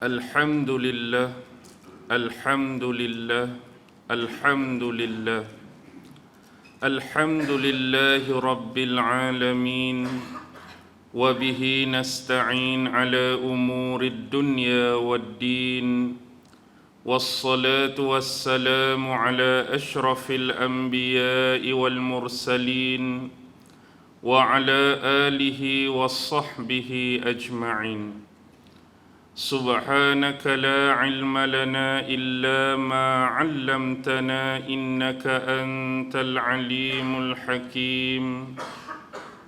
الحمد لله الحمد لله الحمد لله الحمد لله رب العالمين وبه نستعين على أمور الدنيا والدين والصلاة والسلام على أشرف الأنبياء والمرسلين وعلى آله وصحبه أجمعين. سبحانك لا علم لنا إلا ما علمتنا إنك أنت العليم الحكيم.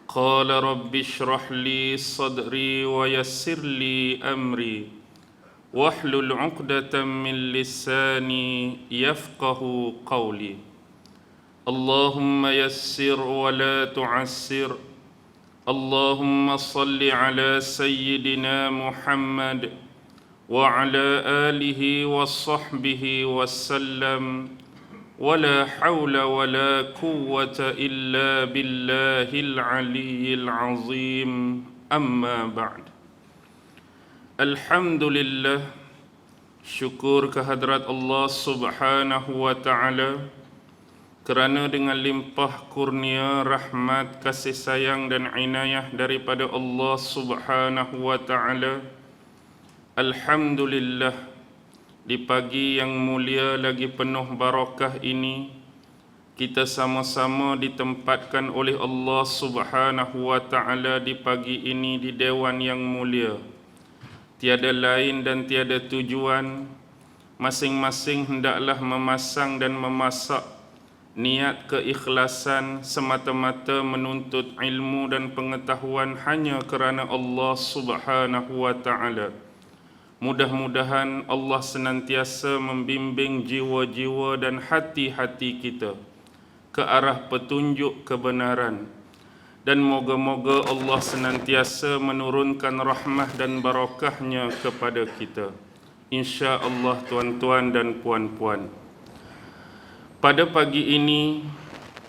قال رب اشرح لي صدري ويسر لي أمري واحلل عقدة من لساني يفقه قولي. اللهم يسر ولا تعسر. اللهم صل على سيدنا محمد وعلى آله وصحبه وسلم ولا حول ولا قوة إلا بالله العلي العظيم. أما بعد. Alhamdulillah, syukur kehadrat Allah Subhanahu wa ta'ala kerana dengan limpah kurnia, rahmat, kasih sayang dan inayah daripada Allah Subhanahu wa ta'ala, alhamdulillah, di pagi yang mulia lagi penuh barakah ini, kita sama-sama ditempatkan oleh Allah Subhanahu wa ta'ala di pagi ini di dewan yang mulia. Tiada lain dan tiada tujuan, masing-masing hendaklah memasang dan memasak niat keikhlasan semata-mata menuntut ilmu dan pengetahuan hanya kerana Allah Subhanahu wa ta'ala. Mudah-mudahan Allah senantiasa membimbing jiwa-jiwa dan hati-hati kita ke arah petunjuk kebenaran. Dan moga-moga Allah senantiasa menurunkan rahmah dan barakahnya kepada kita. Insya-Allah tuan-tuan dan puan-puan. Pada pagi ini,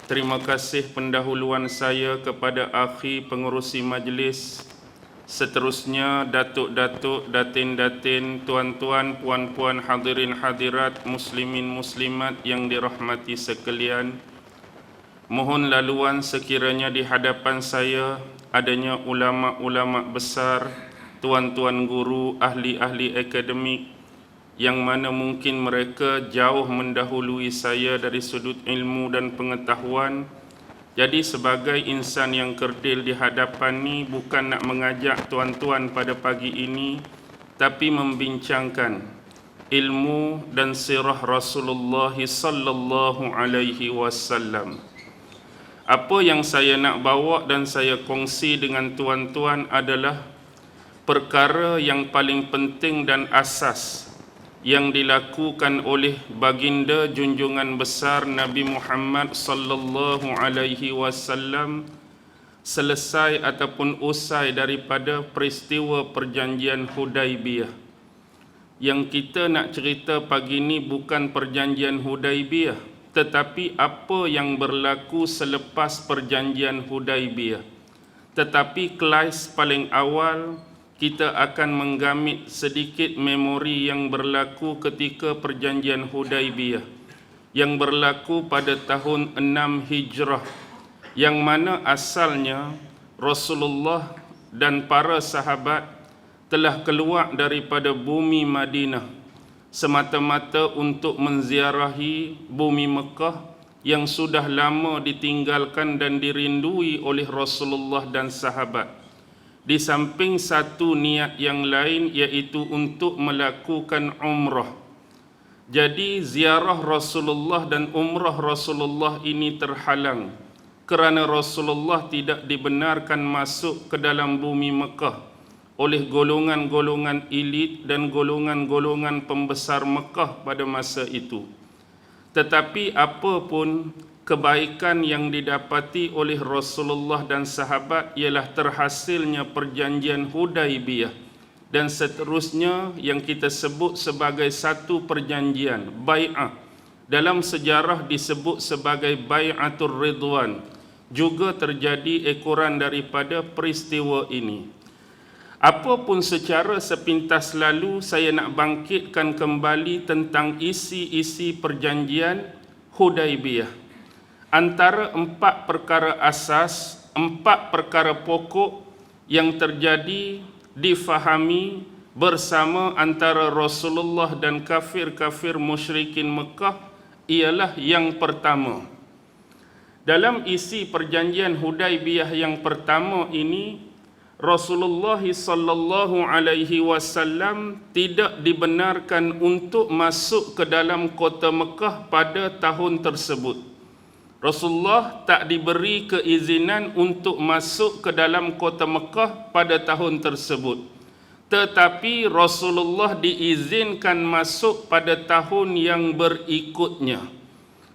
terima kasih pendahuluan saya kepada akhi pengurusi majlis, seterusnya datuk-datuk, datin-datin, tuan-tuan, puan-puan, hadirin hadirat, muslimin muslimat yang dirahmati sekalian. Mohon laluan sekiranya di hadapan saya adanya ulama-ulama besar, tuan-tuan guru, ahli-ahli akademik yang mana mungkin mereka jauh mendahului saya dari sudut ilmu dan pengetahuan. Jadi sebagai insan yang kerdil di hadapan ni bukan nak mengajak tuan-tuan pada pagi ini, tapi membincangkan ilmu dan sirah Rasulullah sallallahu alaihi wasallam. Apa yang saya nak bawa dan saya kongsi dengan tuan-tuan adalah perkara yang paling penting dan asas yang dilakukan oleh baginda junjungan besar Nabi Muhammad sallallahu alaihi wasallam selesai ataupun usai daripada peristiwa perjanjian Hudaibiyah. Yang kita nak cerita pagi ni bukan perjanjian Hudaibiyah, tetapi apa yang berlaku selepas perjanjian Hudaibiyah. Tetapi kelas paling awal kita akan menggamit sedikit memori yang berlaku ketika perjanjian Hudaibiyah yang berlaku pada tahun 6 Hijrah, yang mana asalnya Rasulullah dan para sahabat telah keluar daripada bumi Madinah semata-mata untuk menziarahi bumi Mekah yang sudah lama ditinggalkan dan dirindui oleh Rasulullah dan sahabat. Di samping satu niat yang lain iaitu untuk melakukan umrah. Jadi ziarah Rasulullah dan umrah Rasulullah ini terhalang kerana Rasulullah tidak dibenarkan masuk ke dalam bumi Mekah oleh golongan-golongan elit dan golongan-golongan pembesar Mekah pada masa itu. Tetapi apapun kebaikan yang didapati oleh Rasulullah dan sahabat ialah terhasilnya perjanjian Hudaibiyah dan seterusnya yang kita sebut sebagai satu perjanjian bai'ah. Dalam sejarah disebut sebagai Bai'atul Ridwan. Juga terjadi ekoran daripada peristiwa ini. Apapun secara sepintas lalu saya nak bangkitkan kembali tentang isi-isi perjanjian Hudaibiyah. Antara 4 perkara asas, 4 perkara pokok yang terjadi difahami bersama antara Rasulullah dan kafir-kafir musyrikin Mekah ialah yang pertama. Dalam isi perjanjian Hudaibiyah yang pertama ini, Rasulullah sallallahu alaihi wasallam tidak dibenarkan untuk masuk ke dalam kota Mekah pada tahun tersebut. Rasulullah tak diberi keizinan untuk masuk ke dalam kota Mekah pada tahun tersebut. Tetapi Rasulullah diizinkan masuk pada tahun yang berikutnya.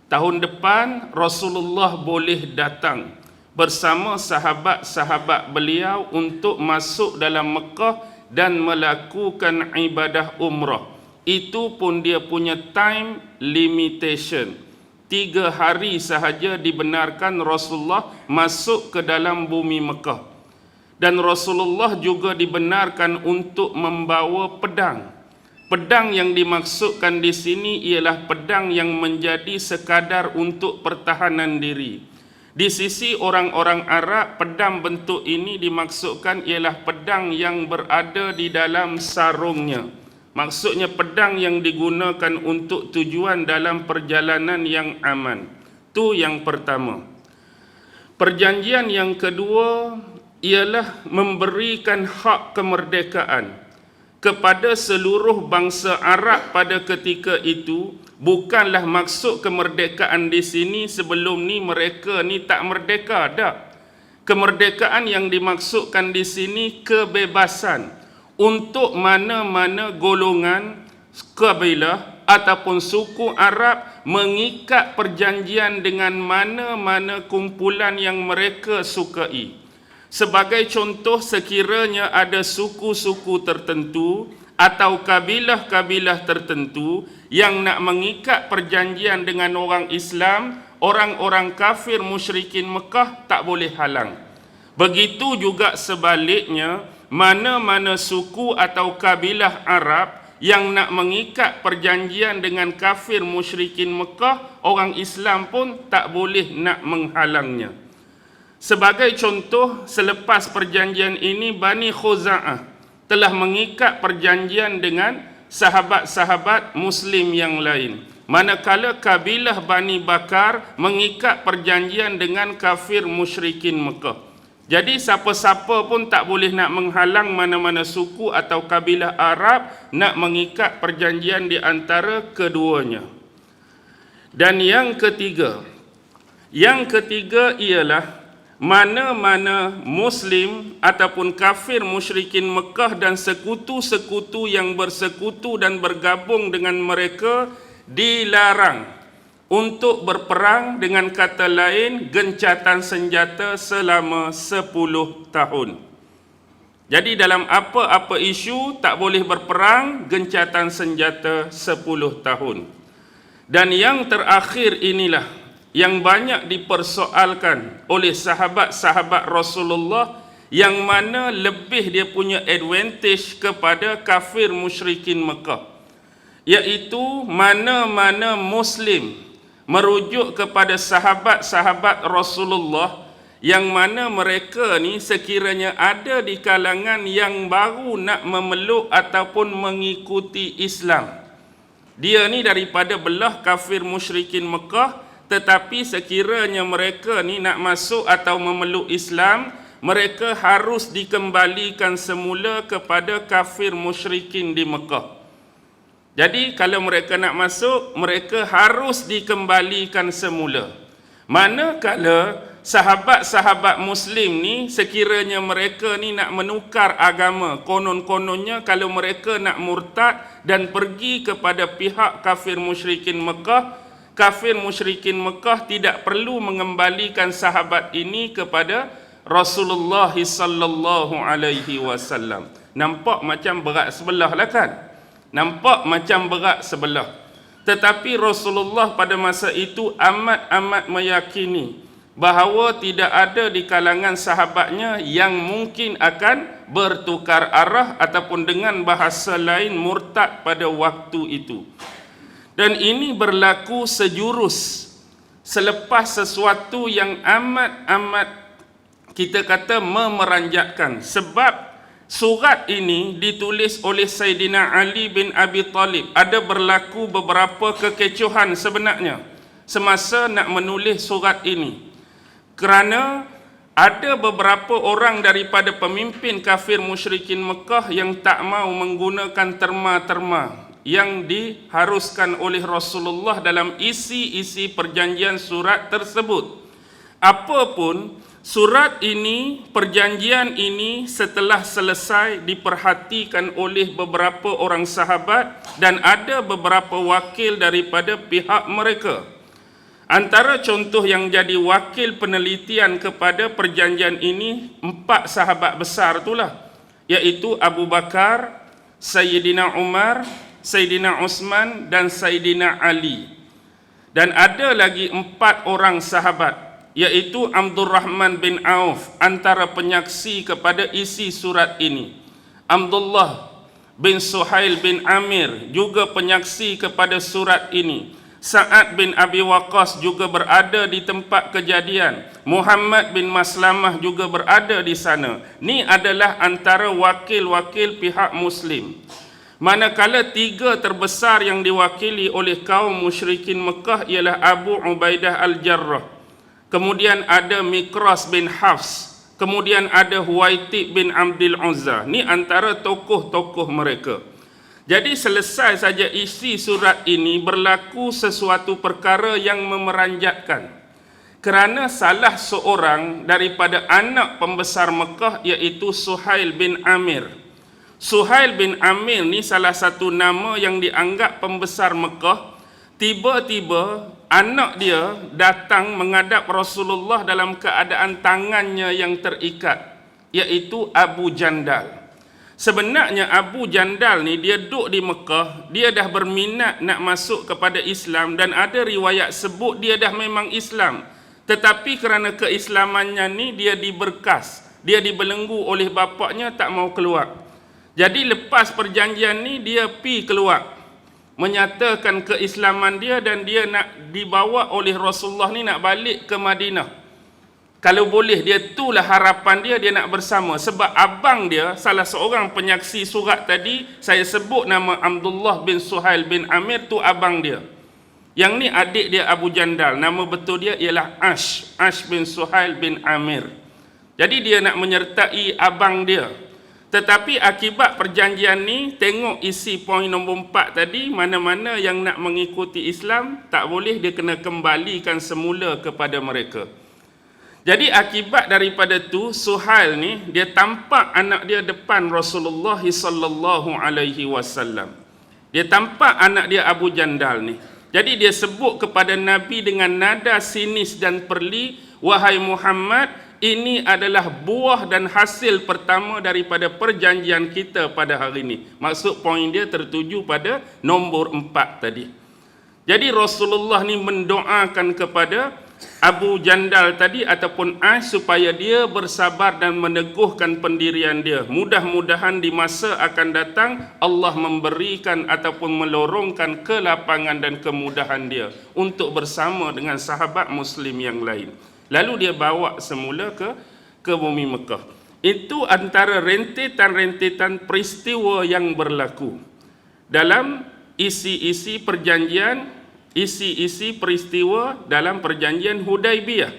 Tahun depan Rasulullah boleh datang bersama sahabat-sahabat beliau untuk masuk dalam Mekah dan melakukan ibadah umrah. Itu pun dia punya time limitation. 3 hari sahaja dibenarkan Rasulullah masuk ke dalam bumi Mekah. Dan Rasulullah juga dibenarkan untuk membawa pedang. Pedang yang dimaksudkan di sini ialah pedang yang menjadi sekadar untuk pertahanan diri. Di sisi orang-orang Arab, pedang bentuk ini dimaksudkan ialah pedang yang berada di dalam sarungnya. Maksudnya pedang yang digunakan untuk tujuan dalam perjalanan yang aman. Itu yang pertama. Perjanjian yang kedua ialah memberikan hak kemerdekaan kepada seluruh bangsa Arab pada ketika itu. Bukanlah maksud kemerdekaan di sini sebelum ni mereka ni tak merdeka, dah. Kemerdekaan yang dimaksudkan di sini kebebasan untuk mana-mana golongan, kabilah ataupun suku Arab mengikat perjanjian dengan mana-mana kumpulan yang mereka sukai. Sebagai contoh, sekiranya ada suku-suku tertentu atau kabilah-kabilah tertentu yang nak mengikat perjanjian dengan orang Islam, orang-orang kafir musyrikin Mekah tak boleh halang. Begitu juga sebaliknya, mana-mana suku atau kabilah Arab yang nak mengikat perjanjian dengan kafir musyrikin Mekah, orang Islam pun tak boleh nak menghalangnya. Sebagai contoh, selepas perjanjian ini Bani Khuza'ah telah mengikat perjanjian dengan sahabat-sahabat Muslim yang lain. Manakala kabilah Bani Bakar mengikat perjanjian dengan kafir musyrikin Mekah. Jadi siapa-siapa pun tak boleh nak menghalang mana-mana suku atau kabilah Arab nak mengikat perjanjian di antara keduanya. Dan yang ketiga ialah mana-mana Muslim ataupun kafir musyrikin Mekah dan sekutu-sekutu yang bersekutu dan bergabung dengan mereka dilarang untuk berperang, dengan kata lain gencatan senjata selama 10 tahun. Jadi dalam apa-apa isu tak boleh berperang, gencatan senjata 10 tahun. Dan yang terakhir inilah yang banyak dipersoalkan oleh sahabat-sahabat Rasulullah, yang mana lebih dia punya advantage kepada kafir musyrikin Mekah, iaitu mana-mana Muslim merujuk kepada sahabat-sahabat Rasulullah yang mana mereka ni sekiranya ada di kalangan yang baru nak memeluk ataupun mengikuti Islam. Dia ni daripada belah kafir musyrikin Mekah, tetapi sekiranya mereka ni nak masuk atau memeluk Islam, mereka harus dikembalikan semula kepada kafir musyrikin di Mekah. Jadi kalau mereka nak masuk, mereka harus dikembalikan semula. Manakala sahabat-sahabat Muslim ni sekiranya mereka ni nak menukar agama, konon-kononnya kalau mereka nak murtad dan pergi kepada pihak kafir musyrikin Mekah, kafir musyrikin Mekah tidak perlu mengembalikan sahabat ini kepada Rasulullah sallallahu alaihi wasallam. Nampak macam berat sebelah lah kan? Nampak macam berat sebelah. Tetapi Rasulullah pada masa itu amat-amat meyakini bahawa tidak ada di kalangan sahabatnya yang mungkin akan bertukar arah ataupun dengan bahasa lain murtad pada waktu itu. Dan ini berlaku sejurus selepas sesuatu yang amat kita kata memeranjatkan, sebab surat ini ditulis oleh Sayyidina Ali bin Abi Talib. Ada berlaku beberapa kekecohan sebenarnya semasa nak menulis surat ini, kerana ada beberapa orang daripada pemimpin kafir musyrikin Mekah yang tak mau menggunakan terma-terma yang diharuskan oleh Rasulullah dalam isi perjanjian surat tersebut. Apapun surat ini, perjanjian ini setelah selesai diperhatikan oleh beberapa orang sahabat dan ada beberapa wakil daripada pihak mereka. Antara contoh yang jadi wakil penelitian kepada perjanjian ini 4 sahabat besar itulah, iaitu Abu Bakar, Sayyidina Umar, Sayyidina Uthman dan Sayyidina Ali. Dan ada lagi 4 orang sahabat, iaitu Abdurrahman bin Auf, antara penyaksi kepada isi surat ini. Abdullah bin Suhail bin Amir juga penyaksi kepada surat ini. Sa'ad bin Abi Waqqas juga berada di tempat kejadian. Muhammad bin Maslamah juga berada di sana. Ini adalah antara wakil-wakil pihak Muslim. Manakala 3 terbesar yang diwakili oleh kaum musyrikin Mekah ialah Abu Ubaidah Al-Jarrah. Kemudian ada Mikras bin Hafs. Kemudian ada Huwaitib bin Abdul Uzza. Ini antara tokoh-tokoh mereka. Jadi selesai saja isi surat ini, berlaku sesuatu perkara yang memeranjatkan. Kerana salah seorang daripada anak pembesar Mekah, iaitu Suhail bin Amir. Suhail bin Amir ni salah satu nama yang dianggap pembesar Mekah. Tiba-tiba anak dia datang menghadap Rasulullah dalam keadaan tangannya yang terikat, iaitu Abu Jandal. Sebenarnya Abu Jandal ni dia duduk di Mekah, dia dah berminat nak masuk kepada Islam dan ada riwayat sebut dia dah memang Islam. Tetapi kerana keislamannya ni dia diberkas, dia dibelenggu oleh bapaknya tak mau keluar. Jadi lepas perjanjian ni dia pi keluar, menyatakan keislaman dia dan dia nak dibawa oleh Rasulullah ni nak balik ke Madinah. Kalau boleh, dia itulah harapan dia, dia nak bersama. Sebab abang dia, salah seorang penyaksi surat tadi, saya sebut nama Abdullah bin Suhail bin Amir, tu abang dia. Yang ni adik dia Abu Jandal, nama betul dia ialah Ash bin Suhail bin Amir. Jadi dia nak menyertai abang dia. Tetapi akibat perjanjian ni, tengok isi poin nombor 4 tadi, mana-mana yang nak mengikuti Islam, tak boleh, dia kena kembalikan semula kepada mereka. Jadi akibat daripada tu, Suhail ni dia tampak anak dia depan Rasulullah sallallahu alaihi wasallam. Dia tampak anak dia Abu Jandal ni. Jadi dia sebut kepada Nabi dengan nada sinis dan perli, "Wahai Muhammad, ini adalah buah dan hasil pertama daripada perjanjian kita pada hari ini." Maksud poin dia tertuju pada nombor 4 tadi. Jadi Rasulullah ni mendoakan kepada Abu Jandal tadi ataupun Aish supaya dia bersabar dan meneguhkan pendirian dia. Mudah-mudahan di masa akan datang Allah memberikan ataupun melorongkan kelapangan dan kemudahan dia untuk bersama dengan sahabat Muslim yang lain. Lalu dia bawa semula ke bumi Mekah. Itu antara rentetan-rentetan peristiwa yang berlaku dalam isi-isi perjanjian, isi-isi peristiwa dalam perjanjian Hudaibiyah.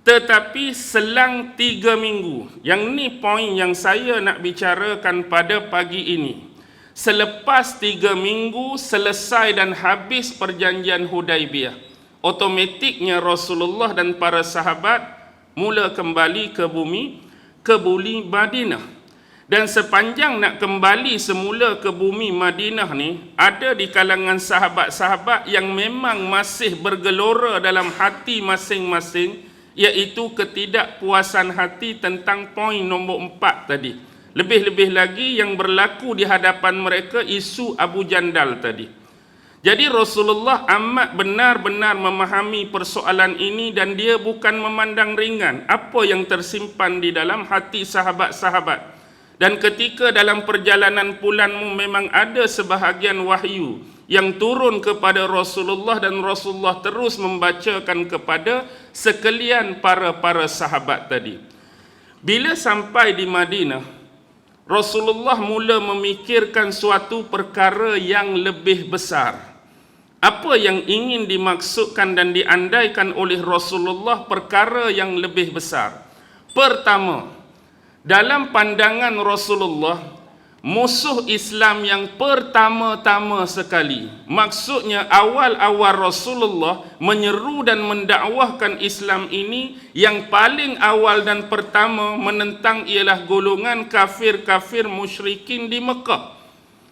Tetapi selang 3 minggu, yang ni poin yang saya nak bicarakan pada pagi ini. Selepas 3 minggu selesai dan habis perjanjian Hudaibiyah, otomatiknya Rasulullah dan para sahabat mula kembali ke bumi Madinah. Dan sepanjang nak kembali semula ke bumi Madinah ni, ada di kalangan sahabat-sahabat yang memang masih bergelora dalam hati masing-masing, iaitu ketidakpuasan hati tentang poin nombor 4 tadi. Lebih-lebih lagi yang berlaku di hadapan mereka isu Abu Jandal tadi. Jadi Rasulullah amat benar-benar memahami persoalan ini dan dia bukan memandang ringan apa yang tersimpan di dalam hati sahabat-sahabat. Dan ketika dalam perjalanan pulanmu memang ada sebahagian wahyu yang turun kepada Rasulullah dan Rasulullah terus membacakan kepada sekalian para sahabat tadi. Bila sampai di Madinah, Rasulullah mula memikirkan suatu perkara yang lebih besar. Apa yang ingin dimaksudkan dan diandaikan oleh Rasulullah perkara yang lebih besar. Pertama, dalam pandangan Rasulullah, musuh Islam yang pertama-tama sekali, maksudnya awal-awal Rasulullah menyeru dan mendakwahkan Islam ini, yang paling awal dan pertama menentang ialah golongan kafir-kafir musyrikin di Mekah.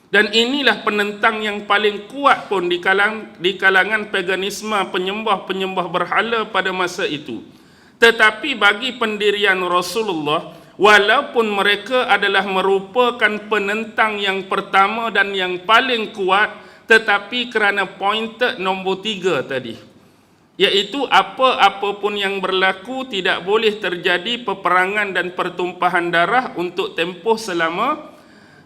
Dan inilah penentang yang paling kuat pun di kalangan paganisme, penyembah-penyembah berhala pada masa itu. Tetapi bagi pendirian Rasulullah, walaupun mereka adalah merupakan penentang yang pertama dan yang paling kuat, tetapi kerana pointed nombor 3 tadi, iaitu apa-apa pun yang berlaku tidak boleh terjadi peperangan dan pertumpahan darah untuk tempoh selama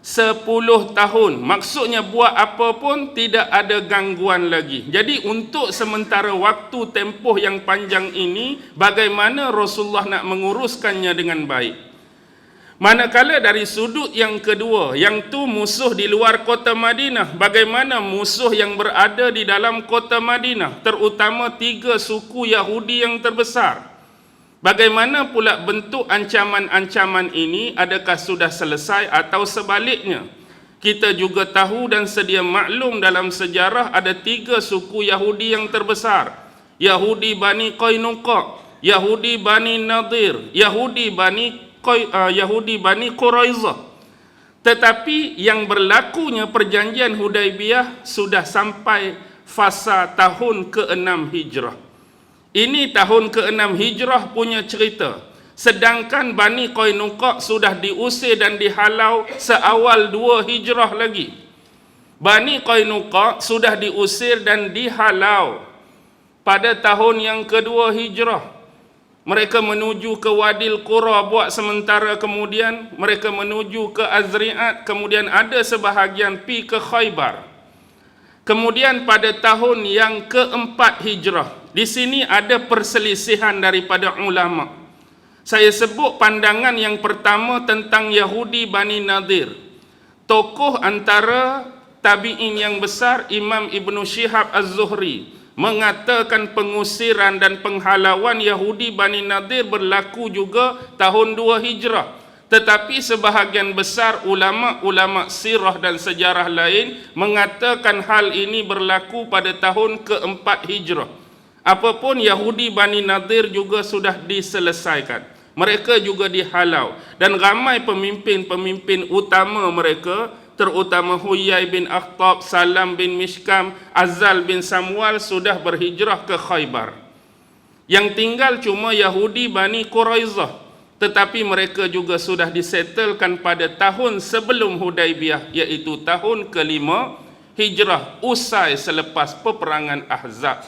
10 tahun. Maksudnya buat apa pun tidak ada gangguan lagi. Jadi untuk sementara waktu tempoh yang panjang ini, bagaimana Rasulullah nak menguruskannya dengan baik. Manakala dari sudut yang kedua, yang tu musuh di luar kota Madinah, bagaimana musuh yang berada di dalam kota Madinah, terutama 3 suku Yahudi yang terbesar. Bagaimana pula bentuk ancaman-ancaman ini? Adakah sudah selesai atau sebaliknya? Kita juga tahu dan sedia maklum dalam sejarah ada 3 suku Yahudi yang terbesar. Yahudi Bani Qainuqa, Yahudi Bani Nadir, Yahudi Bani Quraizah. Tetapi yang berlakunya perjanjian Hudaibiyah sudah sampai fasa tahun ke-6 Hijrah. Ini tahun ke-6 Hijrah punya cerita. Sedangkan Bani Qainuqa sudah diusir dan dihalau seawal 2 Hijrah lagi. Bani Qainuqa sudah diusir dan dihalau pada tahun yang kedua Hijrah. Mereka menuju ke Wadil Qura buat sementara, kemudian mereka menuju ke Azri'at, kemudian ada sebahagian pi ke Khaybar. Kemudian pada tahun yang keempat Hijrah, di sini ada perselisihan daripada ulama. Saya sebut pandangan yang pertama tentang Yahudi Bani Nadir. Tokoh antara tabi'in yang besar, Imam Ibn Shihab Az-Zuhri, mengatakan pengusiran dan penghalauan Yahudi Bani Nadir berlaku juga tahun 2 Hijrah. Tetapi sebahagian besar ulama-ulama sirah dan sejarah lain mengatakan hal ini berlaku pada tahun keempat Hijrah. Apapun, Yahudi Bani Nadir juga sudah diselesaikan. Mereka juga dihalau. Dan ramai pemimpin-pemimpin utama mereka, terutama Huyai bin Akhtab, Salam bin Mishkam, Azal bin Samwal sudah berhijrah ke Khaybar. Yang tinggal cuma Yahudi Bani Quraizah. Tetapi mereka juga sudah disettlekan pada tahun sebelum Hudaibiyah, iaitu tahun ke-5 Hijrah, usai selepas peperangan Ahzab.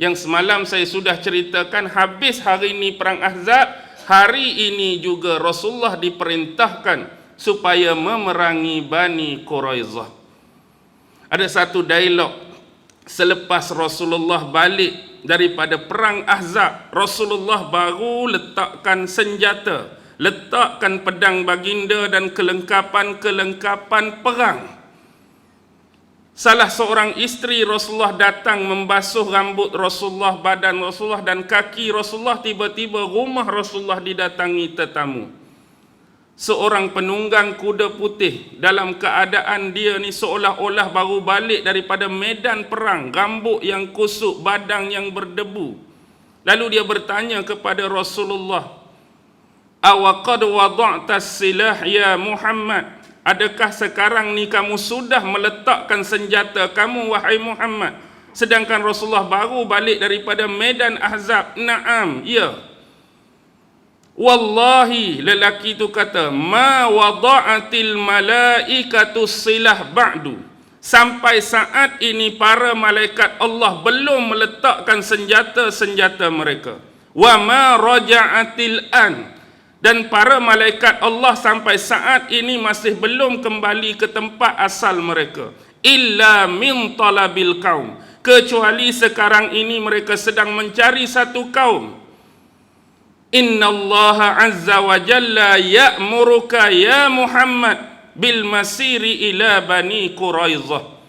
Yang semalam saya sudah ceritakan, habis hari ini perang Ahzab, hari ini juga Rasulullah diperintahkan supaya memerangi Bani Quraizah. Ada satu dialog selepas Rasulullah balik daripada perang Ahzab. Rasulullah baru letakkan senjata, letakkan pedang baginda dan kelengkapan-kelengkapan perang. Salah seorang isteri Rasulullah datang membasuh rambut Rasulullah, badan Rasulullah dan kaki Rasulullah. Tiba-tiba rumah Rasulullah didatangi tetamu. Seorang penunggang kuda putih dalam keadaan dia ni seolah-olah baru balik daripada medan perang, rambut yang kusut, badan yang berdebu. Lalu dia bertanya kepada Rasulullah, "Awaqad wada'ta silah ya Muhammad?" Adakah sekarang ni kamu sudah meletakkan senjata kamu, wahai Muhammad? Sedangkan Rasulullah baru balik daripada medan Ahzab. Naam, ya. Wallahi, lelaki itu kata, ma wada'atil malaikatu silah ba'du. Sampai saat ini para malaikat Allah belum meletakkan senjata-senjata mereka. Wa ma raja'atil an, dan para malaikat Allah sampai saat ini masih belum kembali ke tempat asal mereka. Illa min talabil qaum, kecuali sekarang ini mereka sedang mencari satu kaum. Inna Allah azza wa jalla ya'muruka ya Muhammad bil masiri ila bani Quraizah.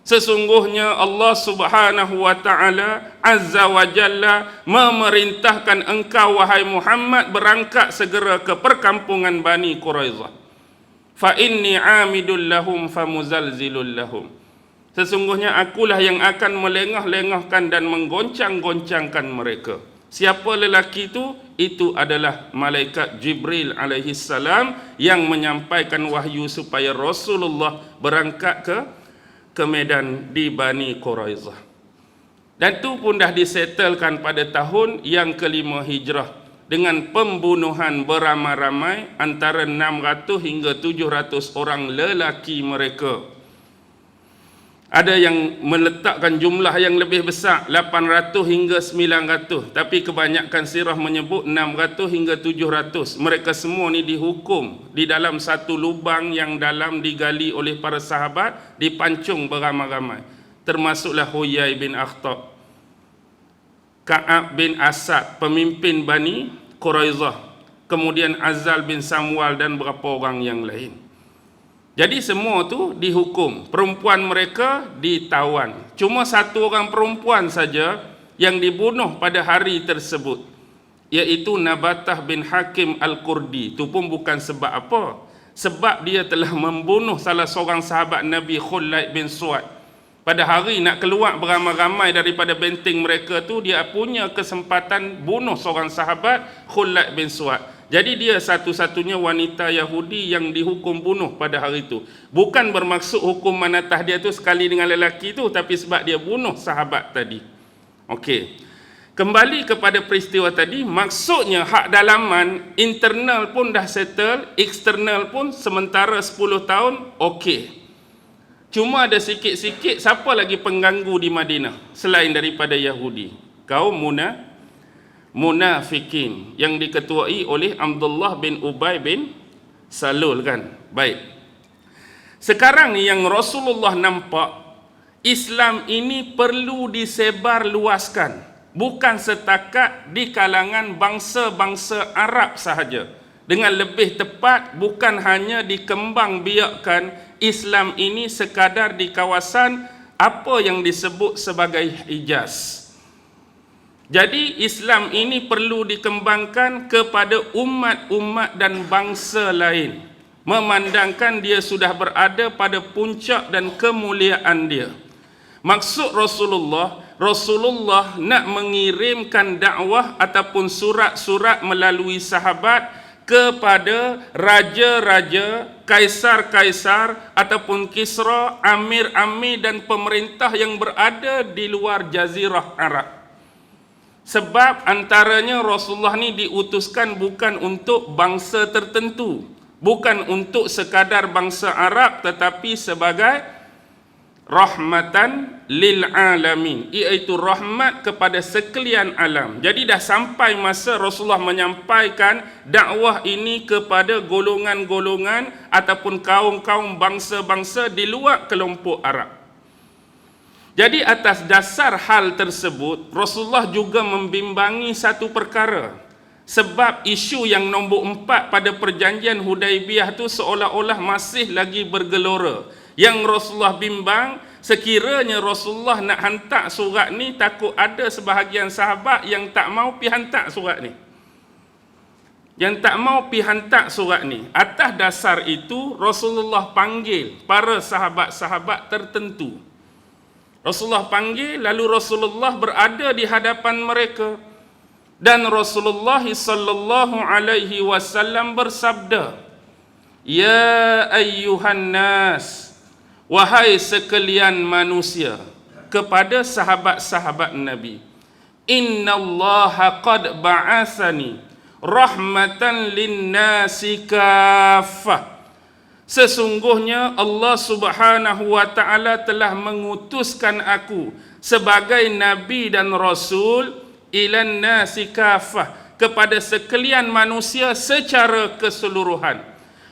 Sesungguhnya Allah subhanahu wa ta'ala azza wa jalla memerintahkan engkau wahai Muhammad berangkat segera ke perkampungan Bani Quraizah. Fa inni amidul lahum famuzalzilul lahum. Sesungguhnya akulah yang akan melengah-lengahkan dan menggoncang-goncangkan mereka. Siapa lelaki itu adalah malaikat Jibril alaihi salam yang menyampaikan wahyu supaya Rasulullah berangkat ke medan di Bani Quraizah. Dan itu pun dah disettlekan pada tahun yang kelima hijrah dengan pembunuhan beramai-ramai antara 600 hingga 700 orang lelaki mereka. Ada yang meletakkan jumlah yang lebih besar, 800 hingga 900. Tapi kebanyakan sirah menyebut 600 hingga 700. Mereka semua ni dihukum di dalam satu lubang yang dalam digali oleh para sahabat, dipancung beramai-ramai. Termasuklah Huyai bin Akhtab, Ka'ab bin Asad, pemimpin Bani Quraizah. Kemudian Azal bin Samwal dan beberapa orang yang lain. Jadi semua tu dihukum. Perempuan mereka ditawan. Cuma satu orang perempuan saja yang dibunuh pada hari tersebut, iaitu Nabatah bin Hakim Al-Qurdi. Itu pun bukan sebab apa. Sebab dia telah membunuh salah seorang sahabat Nabi, Khulaid bin Suad. Pada hari nak keluar beramai-ramai daripada benteng mereka tu, dia punya kesempatan bunuh seorang sahabat, Khulaid bin Suad. Jadi dia satu-satunya wanita Yahudi yang dihukum bunuh pada hari itu. Bukan bermaksud hukuman atas dia tu sekali dengan lelaki tu, tapi sebab dia bunuh sahabat tadi. Okey. Kembali kepada peristiwa tadi, maksudnya hak dalaman internal pun dah settle, eksternal pun sementara 10 tahun okey. Cuma ada sikit-sikit siapa lagi pengganggu di Madinah selain daripada Yahudi? Kaum munafikin yang diketuai oleh Abdullah bin Ubay bin Salul kan. Baik. Sekarang ni yang Rasulullah nampak Islam ini perlu disebar luaskan, bukan setakat di kalangan bangsa-bangsa Arab sahaja. Dengan lebih tepat, bukan hanya dikembang biakkan Islam ini sekadar di kawasan apa yang disebut sebagai Hijaz. Jadi Islam ini perlu dikembangkan kepada umat-umat dan bangsa lain, memandangkan dia sudah berada pada puncak dan kemuliaan dia. Maksud Rasulullah nak mengirimkan dakwah ataupun surat-surat melalui sahabat kepada raja-raja, kaisar-kaisar ataupun Kisra, amir-amir dan pemerintah yang berada di luar jazirah Arab. Sebab antaranya Rasulullah ni diutuskan bukan untuk bangsa tertentu, bukan untuk sekadar bangsa Arab, tetapi sebagai rahmatan lil alamin, iaitu rahmat kepada sekalian alam. Jadi dah sampai masa Rasulullah menyampaikan dakwah ini kepada golongan-golongan ataupun kaum-kaum bangsa-bangsa di luar kelompok Arab. Jadi atas dasar hal tersebut, Rasulullah juga membimbangi satu perkara. Sebab isu yang nombor 4 pada perjanjian Hudaibiyah tu seolah-olah masih lagi bergelora. Yang Rasulullah bimbang, sekiranya Rasulullah nak hantar surat ni, takut ada sebahagian sahabat yang tak mau pi hantar surat ni. Yang tak mau pi hantar surat ni. Atas dasar itu, Rasulullah panggil para sahabat-sahabat tertentu. Rasulullah panggil, lalu Rasulullah berada di hadapan mereka. Dan Rasulullah sallallahu alaihi wasallam bersabda, "Ya ayyuhan nas, wahai sekalian manusia," kepada sahabat-sahabat Nabi, "Innallaha qad ba'athani rahmatan linnasi kaffah." Sesungguhnya Allah Subhanahu wa taala telah mengutuskan aku sebagai nabi dan rasul ilan nasi kafah, kepada sekalian manusia secara keseluruhan.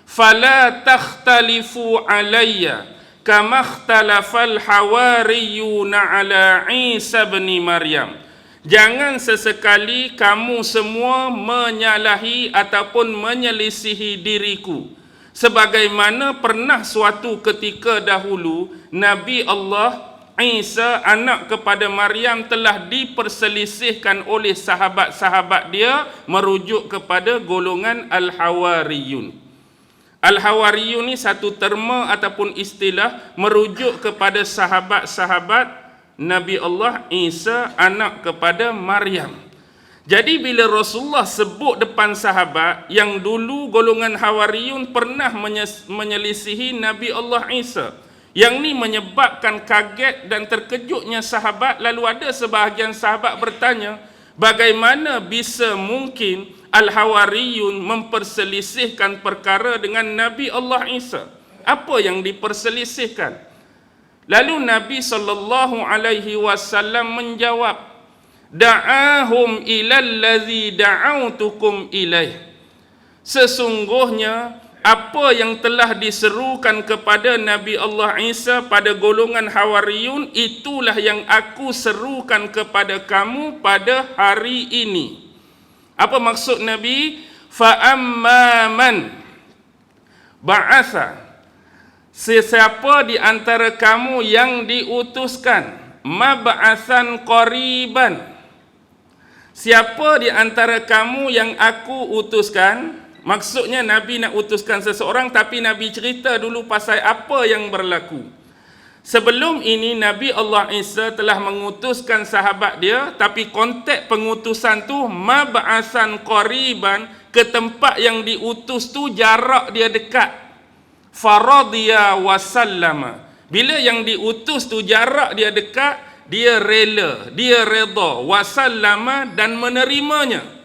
Fala takhtalifu alayya kama ikhtalafal hawariyuna ala Isa bin Maryam. Jangan sesekali kamu semua menyalahi ataupun menyelisihi diriku, sebagaimana pernah suatu ketika dahulu Nabi Allah Isa anak kepada Maryam telah diperselisihkan oleh sahabat-sahabat dia merujuk kepada golongan Al-Hawariyun. Al-Hawariyun ni satu terma ataupun istilah merujuk kepada sahabat-sahabat Nabi Allah Isa anak kepada Maryam. Jadi bila Rasulullah sebut depan sahabat yang dulu golongan Hawariyun pernah menyelisihi Nabi Allah Isa, yang ni menyebabkan kaget dan terkejutnya sahabat. Lalu ada sebahagian sahabat bertanya, bagaimana bisa mungkin Al-Hawariyun memperselisihkan perkara dengan Nabi Allah Isa? Apa yang diperselisihkan? Lalu Nabi SAW menjawab, da'ahum ilal ladzi da'autukum ilaih. Sesungguhnya apa yang telah diserukan kepada Nabi Allah Isa pada golongan Hawariyun, itulah yang aku serukan kepada kamu pada hari ini. Apa maksud Nabi? Fa'amma man ba'atha, sesiapa di antara kamu yang diutuskan, mab'atsan qariban, siapa di antara kamu yang aku utuskan. Maksudnya Nabi nak utuskan seseorang, tapi Nabi cerita dulu pasal apa yang berlaku. Sebelum ini Nabi Allah Isa telah mengutuskan sahabat dia, tapi konteks pengutusan tu mab'atsan qariban, ke tempat yang diutus tu jarak dia dekat. Faradiya wasallama, bila yang diutus tu jarak dia dekat, dia rela, dia redha, wasallama, dan menerimanya.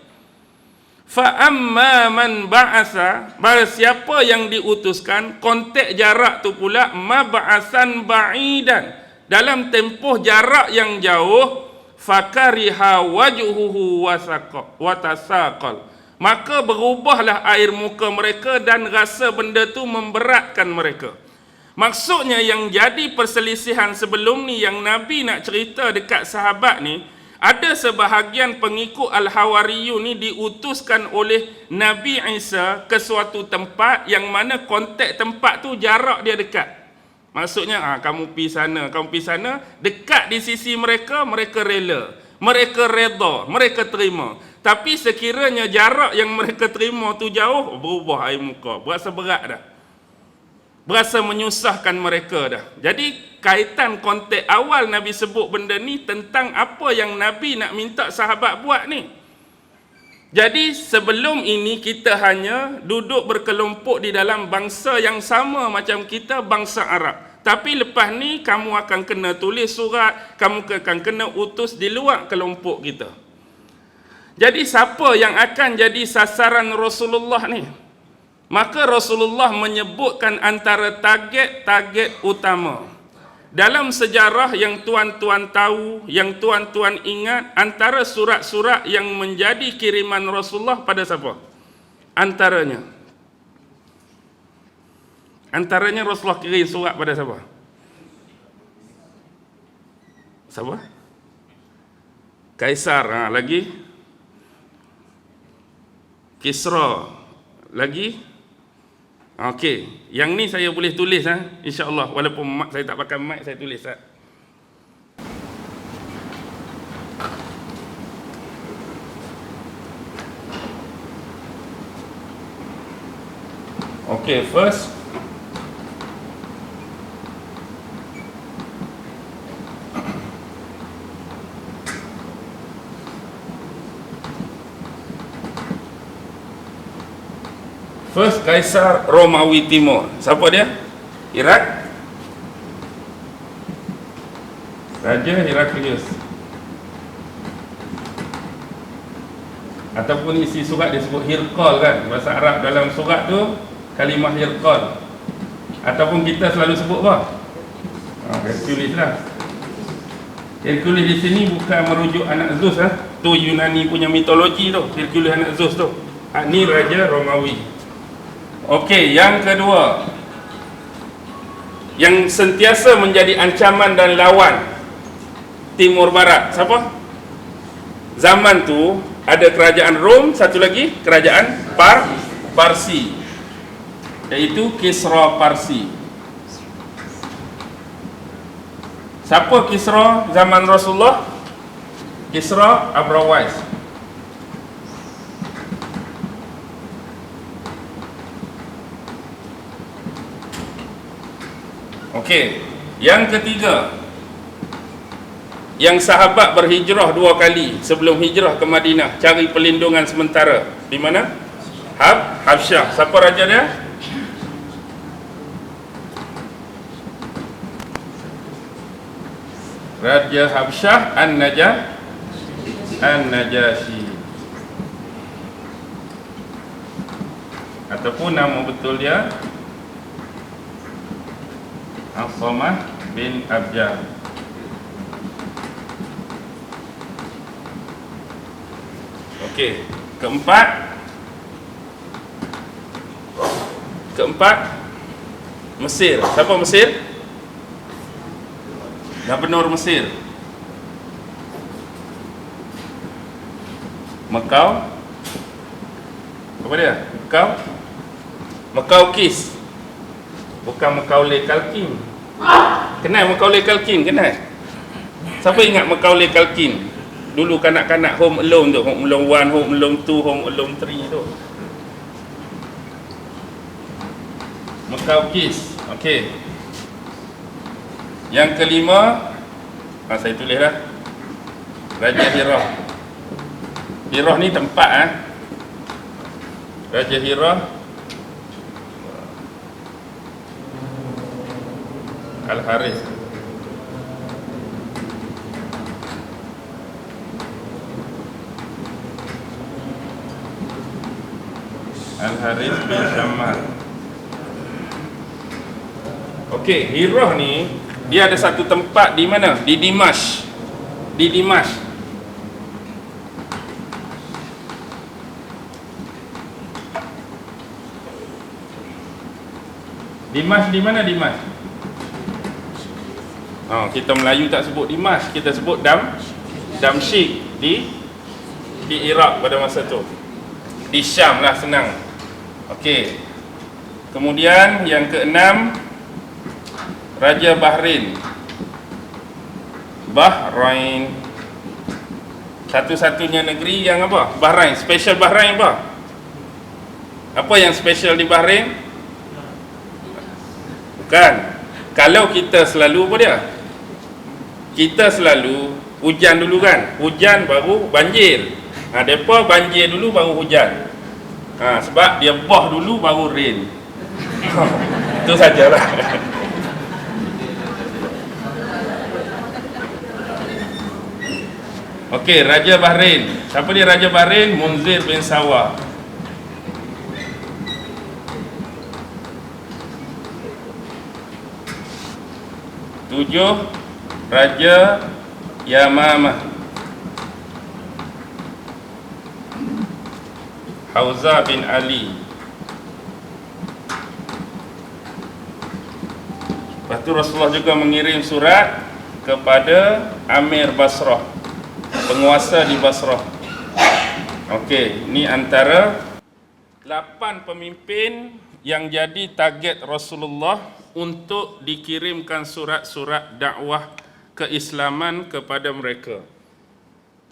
Fa amma man ba'asa, barang siapa yang diutuskan, konteks jarak tu pula mab'asan ba'idan, dalam tempoh jarak yang jauh, fakariha wajhuhu watasaqal, maka berubahlah air muka mereka dan rasa benda tu memberatkan mereka. Maksudnya yang jadi perselisihan sebelum ni yang Nabi nak cerita dekat sahabat ni, ada sebahagian pengikut Al-Hawariyun ni diutuskan oleh Nabi Isa ke suatu tempat yang mana konteks tempat tu jarak dia dekat. Maksudnya kamu pergi sana, kamu pergi sana, dekat di sisi mereka, mereka rela, mereka redha, mereka terima. Tapi sekiranya jarak yang mereka terima tu jauh, berubah air muka, berasa berat dah, berasa menyusahkan mereka dah. Jadi kaitan konteks awal Nabi sebut benda ni tentang apa yang Nabi nak minta sahabat buat ni. Jadi sebelum ini kita hanya duduk berkelompok di dalam bangsa yang sama macam kita, bangsa Arab. Tapi lepas ni kamu akan kena tulis surat, kamu akan kena utus di luar kelompok kita. Jadi siapa yang akan jadi sasaran Rasulullah ni? Maka Rasulullah menyebutkan antara target-target utama. Dalam sejarah yang tuan-tuan tahu, yang tuan-tuan ingat, antara surat-surat yang menjadi kiriman Rasulullah pada siapa? Antaranya Rasulullah kirim surat pada siapa? Siapa? Kaisar. Lagi Kisra. Lagi okey, yang ni saya boleh tulis insya-Allah, walaupun saya tak pakai mic, saya tulis okey. First, Kaisar Romawi Timur. Siapa dia? Irak. Raja Heraklius. Ataupun isi surat disebut Hirqal kan. Bahasa Arab dalam surat tu kalimah Hirqal. Ataupun kita selalu sebut apa? Hercules lah. Hercules di sini bukan merujuk anak Zeus lah. Tu Yunani punya mitologi tu, Hercules anak Zeus tu. Ni Raja Romawi. Okey, yang kedua, yang sentiasa menjadi ancaman dan lawan Timur Barat, siapa? Zaman tu ada kerajaan Rom, satu lagi kerajaan Parsi, iaitu Kisra Parsi. Siapa Kisra zaman Rasulullah? Kisra Abrawais. Okey, yang ketiga, yang sahabat berhijrah 2 kali sebelum hijrah ke Madinah, cari perlindungan sementara di mana? Habsyah. Siapa raja dia? Raja Habsyah An-Najasyi, ataupun nama betul dia As-Samah bin Abjar. Okey, keempat Mesir. Siapa Mesir? Gubernur Mesir. Mekau. Apa dia? Mekaukis. Bukan Macaulay Culkin. Kenal Macaulay Culkin? Kenal? Siapa ingat Macaulay Culkin? Dulu kanak-kanak Home Alone tu, Home Alone 1, Home Alone 2, Home Alone 3 tu. Mekaukis. Okey. Yang kelima, saya tulislah, Raja Hirah. Hirah ni tempat Raja Hirah Al-Haris. Al-Haris bin Syammal. Okey, Hirah ni dia ada satu tempat di mana? Di Dimash. Dimash di mana Dimash? Kita Melayu tak sebut Dimash, kita sebut Damsyik di Iraq pada masa tu. Di Syam lah, senang. Okey. Kemudian yang keenam, Raja Bahrain. Satu-satunya negeri yang apa? Bahrain. Special Bahrain apa? Apa yang special di Bahrain? Bukan. Kalau kita selalu apa dia? Kita selalu hujan dulu kan? Hujan baru banjir. Mereka banjir dulu baru hujan. Sebab dia bah dulu baru rain. Itu sajalah. Okey, Raja Bahrain. Siapa dia Raja Bahrain? Munzir bin Sawah. Tujuh, Raja Yamamah. Hauza bin Ali. Lepas tu Rasulullah juga mengirim surat kepada Amir Basrah, penguasa di Basrah. Okey, ini antara 8 pemimpin yang jadi target Rasulullah untuk dikirimkan surat-surat dakwah keislaman kepada mereka.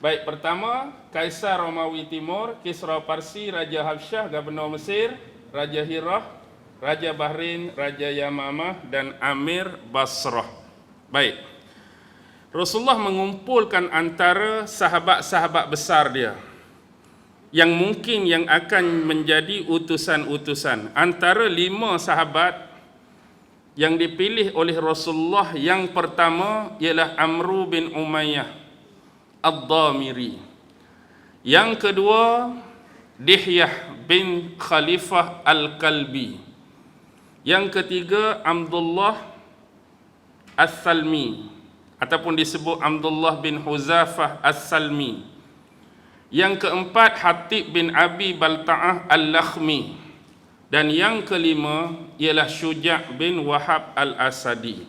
Baik, pertama, Kaisar Romawi Timur, Kisra Parsi, Raja Habsyah, Gubernur Mesir, Raja Hirah, Raja Bahrain, Raja Yamamah, dan Amir Basrah. Baik, Rasulullah mengumpulkan antara sahabat-sahabat besar dia yang mungkin yang akan menjadi utusan-utusan. Antara 5 sahabat yang dipilih oleh Rasulullah, yang pertama ialah Amru bin Umayyah Ad-Damiri. Yang kedua, Dihyah bin Khalifah Al-Kalbi. Yang ketiga Abdullah As-Salmi ataupun disebut Abdullah bin Huzafah As-Salmi. Yang keempat Hatib bin Abi Balta'ah Al-Lakhmi. Dan yang kelima ialah Syuja' bin Wahab Al-Asadi.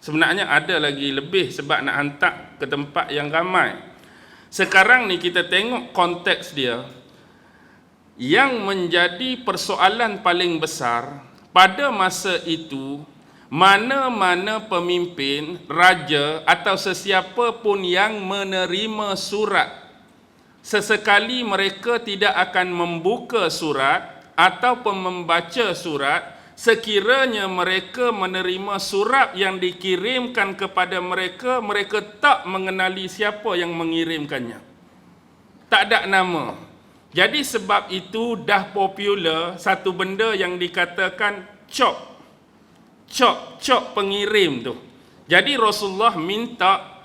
Sebenarnya ada lagi lebih sebab nak hantar ke tempat yang ramai. Sekarang ni kita tengok konteks dia. Yang menjadi persoalan paling besar pada masa itu, mana-mana pemimpin, raja atau sesiapa pun yang menerima surat, sesekali mereka tidak akan membuka surat ataupun membaca surat sekiranya mereka menerima surat yang dikirimkan kepada mereka, mereka tak mengenali siapa yang mengirimkannya. Tak ada nama. Jadi sebab itu dah popular satu benda yang dikatakan cop pengirim tu. Jadi Rasulullah minta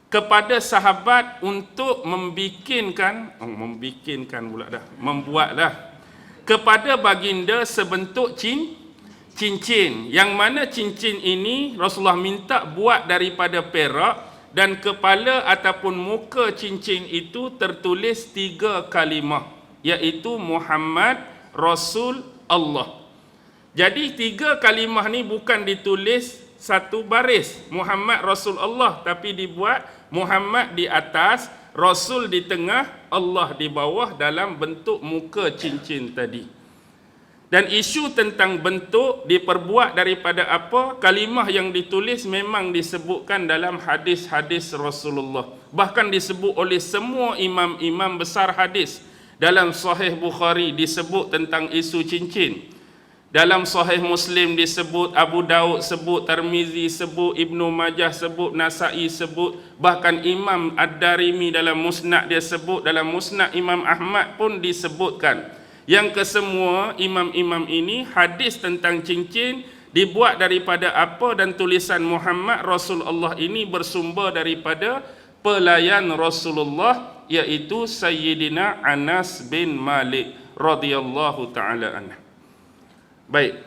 kepada sahabat untuk membuatlah kepada baginda sebentuk cincin, yang mana cincin ini Rasulullah minta buat daripada perak, dan kepala ataupun muka cincin itu tertulis 3 kalimah, iaitu Muhammad Rasul Allah. Jadi 3 kalimah ni bukan ditulis satu baris Muhammad Rasul Allah, tapi dibuat Muhammad di atas, Rasul di tengah, Allah di bawah dalam bentuk muka cincin tadi. Dan isu tentang bentuk diperbuat daripada apa, kalimah yang ditulis memang disebutkan dalam hadis-hadis Rasulullah. Bahkan disebut oleh semua imam-imam besar hadis. Dalam Sahih Bukhari disebut tentang isu cincin. Dalam Sahih Muslim disebut, Abu Daud sebut, Tirmizi sebut, Ibnu Majah sebut, Nasa'i sebut, bahkan Imam Ad-Darimi dalam Musnad dia sebut, dalam Musnad Imam Ahmad pun disebutkan. Yang kesemua imam-imam ini hadis tentang cincin dibuat daripada apa, dan tulisan Muhammad Rasul Allah ini bersumber daripada pelayan Rasulullah, iaitu Sayyidina Anas bin Malik radhiyallahu taala anhu. Baik.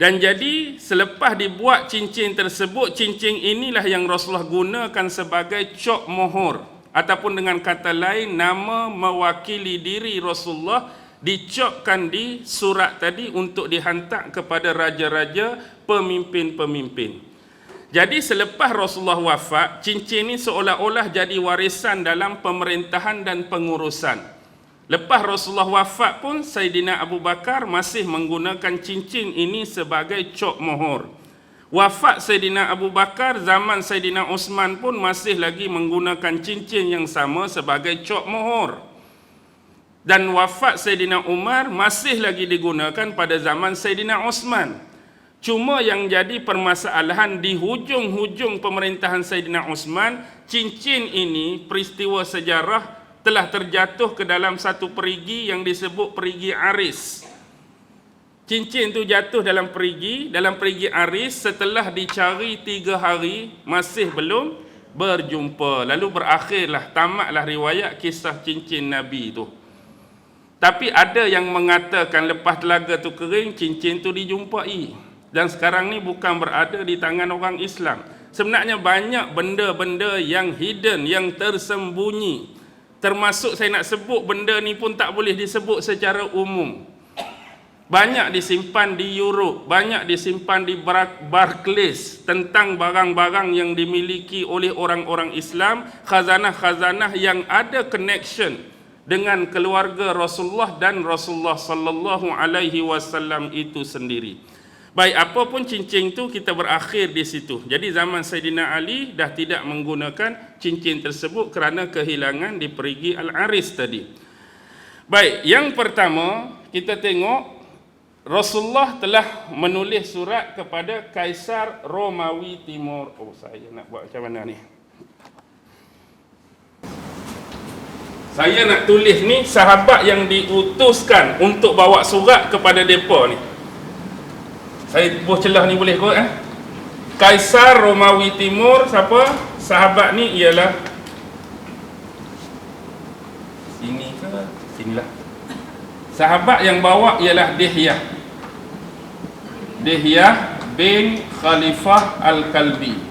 Dan jadi selepas dibuat cincin tersebut, cincin inilah yang Rasulullah gunakan sebagai cok mohor, ataupun dengan kata lain nama mewakili diri Rasulullah dicokkan di surat tadi untuk dihantar kepada raja-raja, pemimpin-pemimpin. Jadi selepas Rasulullah wafat, cincin ini seolah-olah jadi warisan dalam pemerintahan dan pengurusan. Lepas Rasulullah wafat pun, Sayyidina Abu Bakar masih menggunakan cincin ini sebagai cok mohor. Wafat Sayyidina Abu Bakar, zaman Sayyidina Uthman pun masih lagi menggunakan cincin yang sama sebagai cok mohor. Dan wafat Sayyidina Umar masih lagi digunakan pada zaman Sayyidina Uthman. Cuma yang jadi permasalahan di hujung-hujung pemerintahan Sayyidina Uthman, cincin ini peristiwa sejarah telah terjatuh ke dalam satu perigi yang disebut perigi Aris. Cincin itu jatuh dalam perigi Aris. Setelah dicari 3 hari masih belum berjumpa. Lalu berakhirlah, tamatlah riwayat kisah cincin Nabi itu. Tapi ada yang mengatakan lepas telaga tu kering, cincin tu dijumpai, dan sekarang ni bukan berada di tangan orang Islam. Sebenarnya banyak benda-benda yang hidden, yang tersembunyi. Termasuk saya nak sebut benda ni pun tak boleh disebut secara umum. Banyak disimpan di Europe, banyak disimpan di Barclays, tentang barang-barang yang dimiliki oleh orang-orang Islam, khazanah-khazanah yang ada connection dengan keluarga Rasulullah dan Rasulullah sallallahu alaihi wasallam itu sendiri. Baik, apa pun cincin itu kita berakhir di situ. Jadi zaman Sayyidina Ali dah tidak menggunakan cincin tersebut kerana kehilangan di perigi Al-Aris tadi. Baik, yang pertama kita tengok Rasulullah telah menulis surat kepada Kaisar Romawi Timur. Oh, saya nak buat macam mana ni? Saya nak tulis ni sahabat yang diutuskan untuk bawa surat kepada depa ni. Saya buat celah ni boleh kot Kaisar Romawi Timur, siapa? Sahabat ni ialah sini ke? Sinilah. Sahabat yang bawa ialah Dihyah. Dihyah bin Khalifah Al-Kalbi.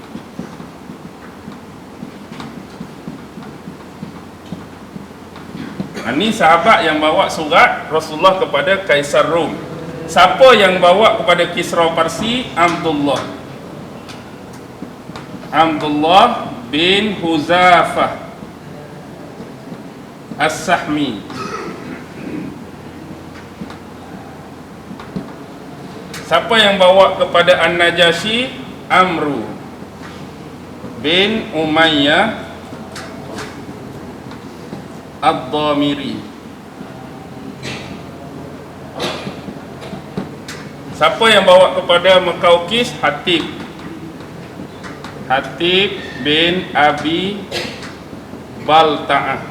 Ini sahabat yang bawa surat Rasulullah kepada Kaisar Rom. Siapa yang bawa kepada Kisra Parsi? Abdullah bin Huzafah As-Sahmi. Siapa yang bawa kepada An-Najasyi? Amru bin Umayyah Ad-Dhamiri. Siapa yang bawa kepada Muqawqis? Hatib bin Abi Balta'ah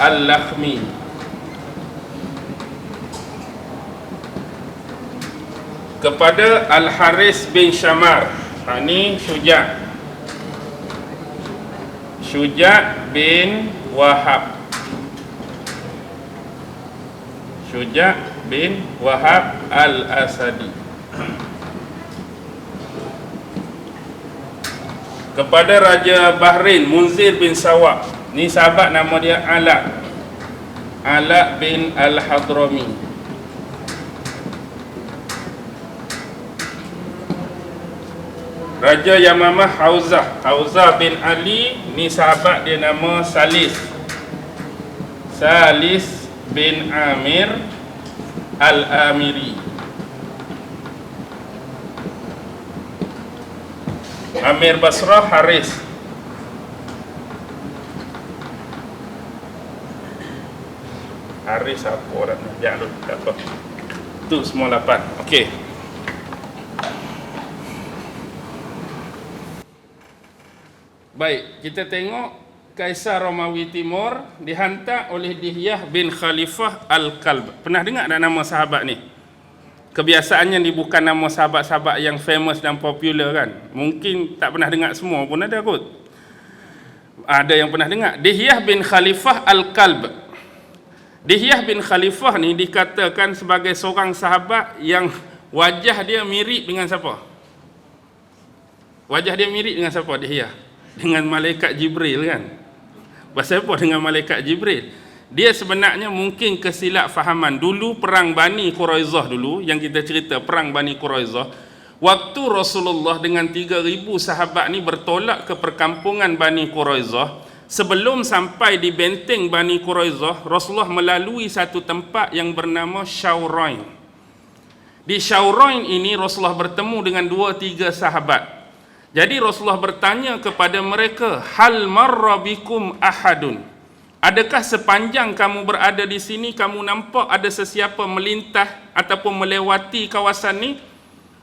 Al-Lakhmi. Kepada Al-Haris bin Syamar. Ini Syuja' bin Wahab. Syuja' bin Wahab Al-Asadi. Kepada Raja Bahrain, Munzir bin Sawab. Ni sahabat, nama dia Ala bin Al-Hadrami. Raja Yamamah Hauzah bin Ali. Ni sahabat, dia nama Salis bin Amir Al-Amiri. Amir Basrah Haris. Apa orang ni? Jangan dulu, tak apa. Itu semua 8. Okey. Baik, kita tengok Kaisar Romawi Timur dihantar oleh Dihyah bin Khalifah Al-Kalb. Pernah dengar tak nama sahabat ni? Kebiasaannya ni bukan nama sahabat-sahabat yang famous dan popular kan. Mungkin tak pernah dengar semua pun ada kot. Ada yang pernah dengar. Dihyah bin Khalifah Al-Kalb. Dihyah bin Khalifah ni dikatakan sebagai seorang sahabat yang wajah dia mirip dengan siapa? Wajah dia mirip dengan siapa Dihyah? Dengan malaikat Jibril kan. Pasal apa dengan malaikat Jibril? Dia sebenarnya mungkin kesilap fahaman. Dulu perang Bani Quraizah dulu, yang kita cerita perang Bani Quraizah, waktu Rasulullah dengan 3,000 sahabat ni bertolak ke perkampungan Bani Quraizah, sebelum sampai di benteng Bani Quraizah, Rasulullah melalui satu tempat yang bernama Syawrain. Di Syawrain ini Rasulullah bertemu dengan 2-3 sahabat. Jadi Rasulullah bertanya kepada mereka, hal marra bikum ahadun? Adakah sepanjang kamu berada di sini kamu nampak ada sesiapa melintas ataupun melewati kawasan ni?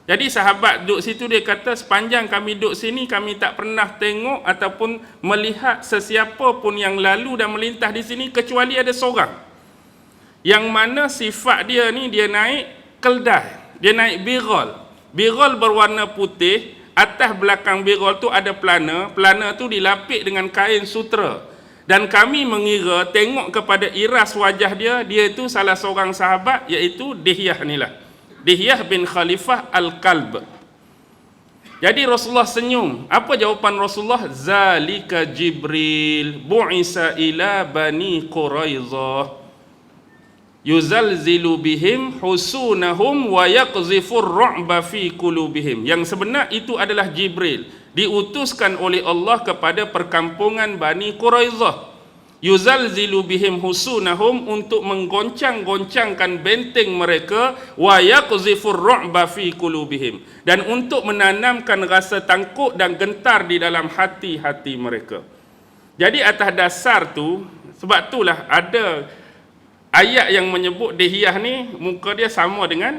Jadi sahabat duduk situ, dia kata sepanjang kami duduk sini kami tak pernah tengok ataupun melihat sesiapa pun yang lalu dan melintas di sini kecuali ada seorang. Yang mana sifat dia ni, dia naik keldai, dia naik birol. Birol berwarna putih. Atas belakang birol tu ada pelana. Pelana tu dilapik dengan kain sutera. Dan kami mengira, tengok kepada iras wajah dia, dia itu salah seorang sahabat, iaitu Dihyah ni lah. Dihyah bin Khalifah Al-Kalb. Jadi Rasulullah senyum. Apa jawapan Rasulullah? Zalika Jibril bu'isa ila Bani Quraizah yuzalzilu bihim husunahum wa yaqzifur ru'ba fi qulubihim. Yang sebenar itu adalah Jibril, diutuskan oleh Allah kepada perkampungan Bani Quraizah. Yuzalzilu bihim husunahum, untuk menggoncang-goncangkan benteng mereka, wa yaqzifur ru'ba fi qulubihim, dan untuk menanamkan rasa takut dan gentar di dalam hati-hati mereka. Jadi atas dasar tu, sebab itulah ada ayat yang menyebut Dihyah ni muka dia sama dengan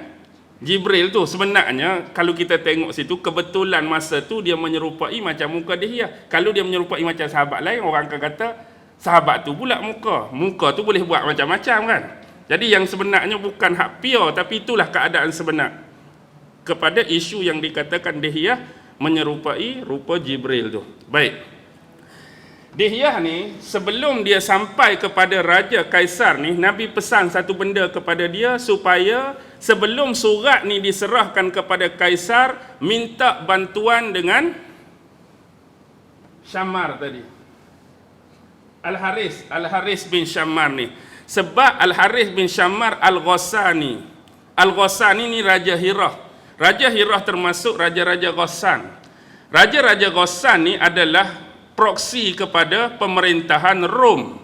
Jibril tu. Sebenarnya kalau kita tengok situ, kebetulan masa tu dia menyerupai macam muka Dihyah. Kalau dia menyerupai macam sahabat lain, orang akan kata sahabat tu pula muka tu boleh buat macam-macam kan. Jadi yang sebenarnya bukan hak pure, tapi itulah keadaan sebenar kepada isu yang dikatakan Dihyah menyerupai rupa Jibril tu. Baik, Dihyah ni sebelum dia sampai kepada Raja Kaisar ni, Nabi pesan satu benda kepada dia supaya sebelum surat ni diserahkan kepada Kaisar, minta bantuan dengan Syammar tadi. Al-Haris bin Syammar ni. Sebab Al-Haris bin Syammar Al-Ghassani. Al-Ghassani ni Raja Hirah. Raja Hirah termasuk Raja-Raja Ghassan. Raja-Raja Ghassan ni adalah proksi kepada pemerintahan Rom.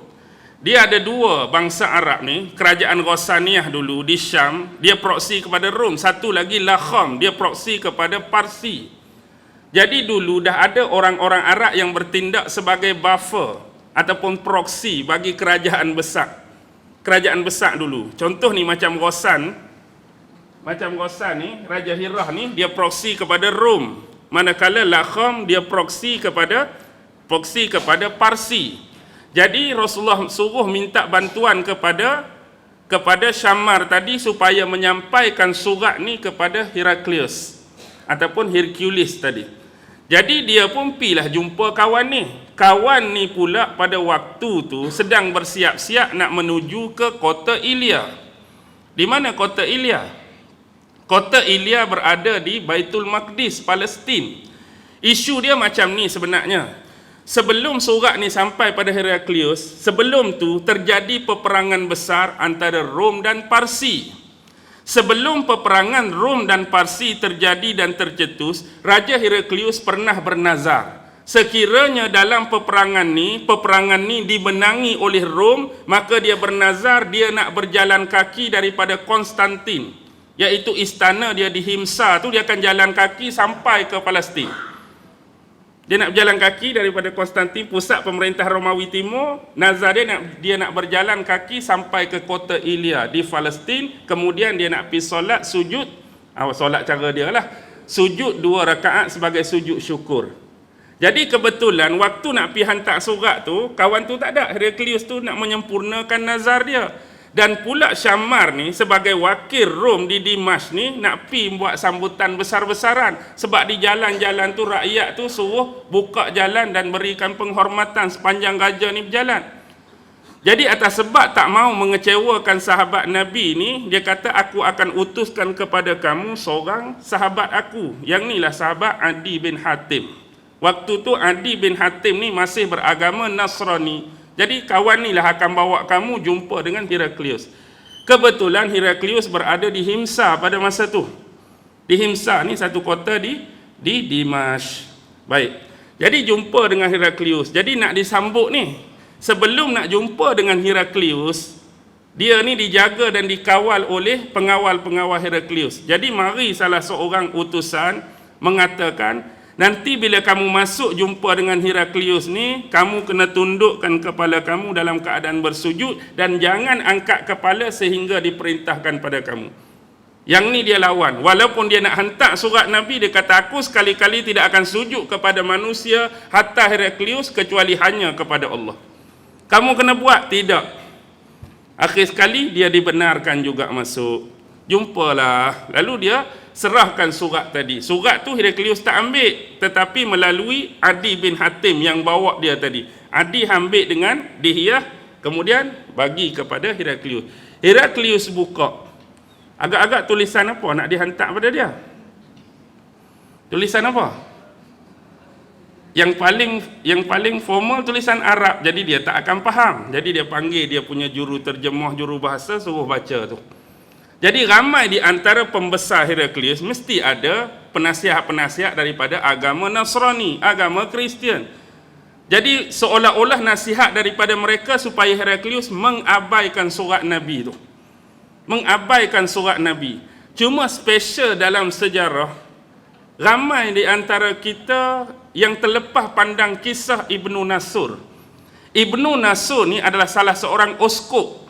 Dia ada dua bangsa Arab ni, kerajaan Ghassaniyah dulu di Syam, dia proksi kepada Rom. Satu lagi Lakham, dia proksi kepada Parsi. Jadi dulu dah ada orang-orang Arab yang bertindak sebagai buffer ataupun proksi bagi kerajaan besar. Kerajaan besar dulu. Contoh ni macam Ghassan ni, Raja Hirah ni dia proksi kepada Rom. Manakala Lakham dia proksi kepada Parsi. Jadi Rasulullah suruh minta bantuan kepada Syammar tadi supaya menyampaikan surat ni kepada Heraklius ataupun Hercules tadi. Jadi dia pun pilah jumpa kawan ni. Kawan ni pula pada waktu tu sedang bersiap-siap nak menuju ke kota Ilya. Di mana kota Ilya? Kota Ilya berada di Baitul Maqdis, Palestin. Isu dia macam ni sebenarnya. Sebelum surat ni sampai pada Heraklius, sebelum tu terjadi peperangan besar antara Rom dan Parsi. Sebelum peperangan Rom dan Parsi terjadi dan tercetus, Raja Heraklius pernah bernazar. Sekiranya dalam peperangan ni dimenangi oleh Rom, maka dia bernazar dia nak berjalan kaki daripada Konstantin, iaitu istana dia di Himsa tu, dia akan jalan kaki sampai ke Palestin. Dia nak berjalan kaki daripada Konstantin, pusat pemerintah Romawi Timur. Nazar dia nak berjalan kaki sampai ke kota Ilya di Palestin. Kemudian dia nak pergi solat, sujud. Solat cara dia lah. Sujud 2 rakaat sebagai sujud syukur. Jadi kebetulan waktu nak pergi hantar surat tu, kawan tu tak ada. Heraklius tu nak menyempurnakan nazar dia. Dan pula Syammar ni sebagai wakil Rom di Dimash ni nak pi buat sambutan besar-besaran. Sebab di jalan-jalan tu rakyat tu suruh buka jalan dan berikan penghormatan sepanjang raja ni berjalan. Jadi atas sebab tak mau mengecewakan sahabat Nabi ni, dia kata aku akan utuskan kepada kamu seorang sahabat aku. Yang ni lah sahabat Adi bin Hatim. Waktu tu Adi bin Hatim ni masih beragama Nasrani. Jadi kawan ni lah akan bawa kamu jumpa dengan Heraklius. Kebetulan Heraklius berada di Himsa pada masa tu. Di Himsa ni satu kota di Dimash. Baik. Jadi jumpa dengan Heraklius. Jadi nak disambut ni. Sebelum nak jumpa dengan Heraklius, dia ni dijaga dan dikawal oleh pengawal-pengawal Heraklius. Jadi mari salah seorang utusan mengatakan, nanti bila kamu masuk jumpa dengan Heraklius ni, kamu kena tundukkan kepala kamu dalam keadaan bersujud dan jangan angkat kepala sehingga diperintahkan pada kamu. Yang ni dia lawan. Walaupun dia nak hantar surat Nabi, dia kata aku sekali-kali tidak akan sujud kepada manusia hatta Heraklius kecuali hanya kepada Allah. Kamu kena buat? Tidak. Akhir sekali dia dibenarkan juga masuk. Jumpalah. Lalu dia serahkan surat tadi. Surat tu Heraklius tak ambil, tetapi melalui Adi bin Hatim yang bawa dia tadi. Adi ambil dengan Dihyah, kemudian bagi kepada Heraklius. Heraklius buka. Agak-agak tulisan apa nak dihantar pada dia? Tulisan apa? Yang paling formal tulisan Arab, jadi dia tak akan faham. Jadi dia panggil dia punya juru terjemah, juru bahasa, suruh baca tu. Jadi ramai di antara pembesar Heraklius mesti ada penasihat-penasihat daripada agama Nasrani, agama Kristian. Jadi seolah-olah nasihat daripada mereka supaya Heraklius mengabaikan surat Nabi tu. Mengabaikan surat Nabi. Cuma special dalam sejarah, ramai di antara kita yang terlepas pandang kisah Ibnu Nasr. Ibnu Nasr ni adalah salah seorang uskup.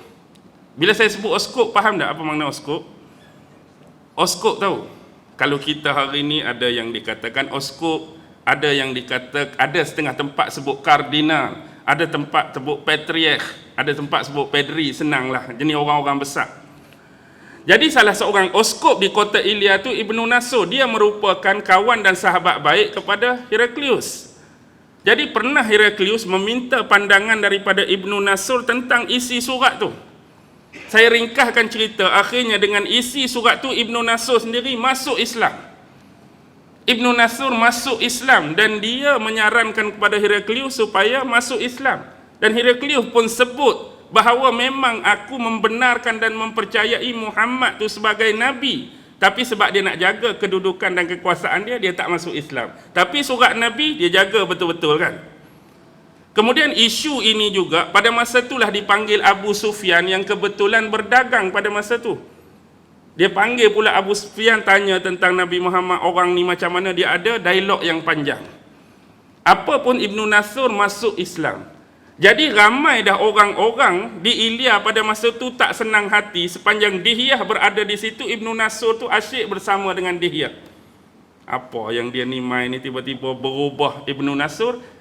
Bila saya sebut uskup, faham tak apa makna uskup? Uskup tahu? Kalau kita hari ni ada yang dikatakan uskup, ada yang dikatakan, ada setengah tempat sebut kardinal, ada tempat sebut patriarch, ada tempat sebut padri, senanglah, jenis orang-orang besar. Jadi salah seorang uskup di kota Ilya tu Ibnu Nasr, dia merupakan kawan dan sahabat baik kepada Heraklius. Jadi pernah Heraklius meminta pandangan daripada Ibnu Nasr tentang isi surat tu. Saya ringkaskan cerita, akhirnya dengan isi surat tu Ibnu Nasr sendiri masuk Islam. Ibnu Nasr masuk Islam dan dia menyarankan kepada Heraklius supaya masuk Islam. Dan Heraklius pun sebut bahawa memang aku membenarkan dan mempercayai Muhammad tu sebagai Nabi. Tapi sebab dia nak jaga kedudukan dan kekuasaan dia, dia tak masuk Islam. Tapi surat Nabi dia jaga betul-betul kan. Kemudian isu ini juga pada masa itulah dipanggil Abu Sufyan yang kebetulan berdagang pada masa tu. Dia panggil pula Abu Sufyan, tanya tentang Nabi Muhammad, orang ni macam mana, dia ada dialog yang panjang. Apapun Ibnu Nasr masuk Islam. Jadi ramai dah orang-orang di Ilya pada masa tu tak senang hati sepanjang Dihyah berada di situ. Ibnu Nasr tu asyik bersama dengan Dihyah. Apa yang dia ni main ni tiba-tiba berubah Ibnu Nasr?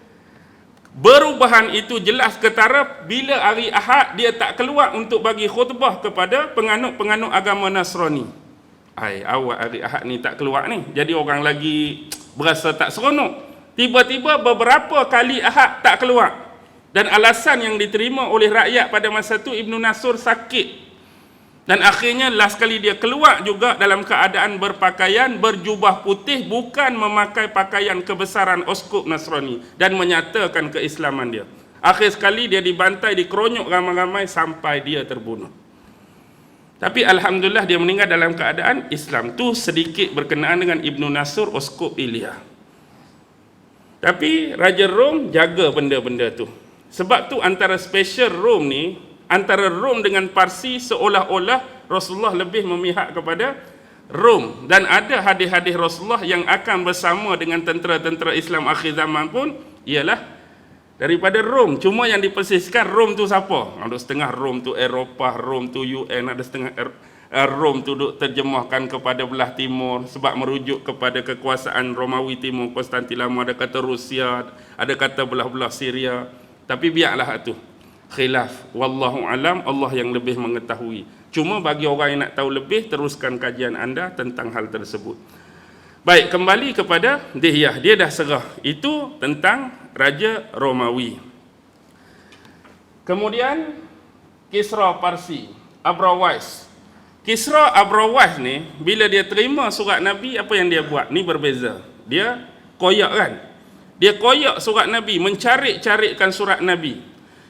Perubahan itu jelas ketara bila hari Ahad dia tak keluar untuk bagi khutbah kepada penganut-penganut agama Nasrani. Awal hari Ahad ni tak keluar ni, jadi orang lagi berasa tak seronok. Tiba-tiba beberapa kali Ahad tak keluar. Dan alasan yang diterima oleh rakyat pada masa itu, Ibnu Nasr sakit. Dan akhirnya last kali dia keluar juga dalam keadaan berpakaian berjubah putih, bukan memakai pakaian kebesaran uskup Nasrani, dan menyatakan keislaman dia. Akhir sekali dia dibantai, dikeronyok ramai-ramai sampai dia terbunuh. Tapi alhamdulillah dia meninggal dalam keadaan Islam. Tu sedikit berkenaan dengan Ibnu Nasr uskup Ilya. Tapi Raja Rom jaga benda-benda tu. Sebab tu antara special Rom ni, antara Rom dengan Parsi, seolah-olah Rasulullah lebih memihak kepada Rom. Dan ada hadis-hadis Rasulullah yang akan bersama dengan tentera-tentera Islam akhir zaman pun ialah daripada Rom. Cuma yang dipersiskan Rom tu siapa? Ada setengah Rom tu Eropah, Rom tu UN, ada setengah Rom tu duk terjemahkan kepada belah timur sebab merujuk kepada kekuasaan Romawi Timur, Konstantinopel. Ada kata Rusia, ada kata belah-belah Syria. Tapi biarlah itu khilaf, wallahu alam, Allah yang lebih mengetahui. Cuma bagi orang yang nak tahu lebih, teruskan kajian anda tentang hal tersebut. Baik, kembali kepada Dihyah, dia dah serah. Itu tentang Raja Romawi. Kemudian Kisra Parsi, Abrawais. Kisra Abrawais ni, bila dia terima surat Nabi, apa yang dia buat? Ni berbeza. Dia koyak kan? Dia koyak surat Nabi, mencari-carikan surat Nabi.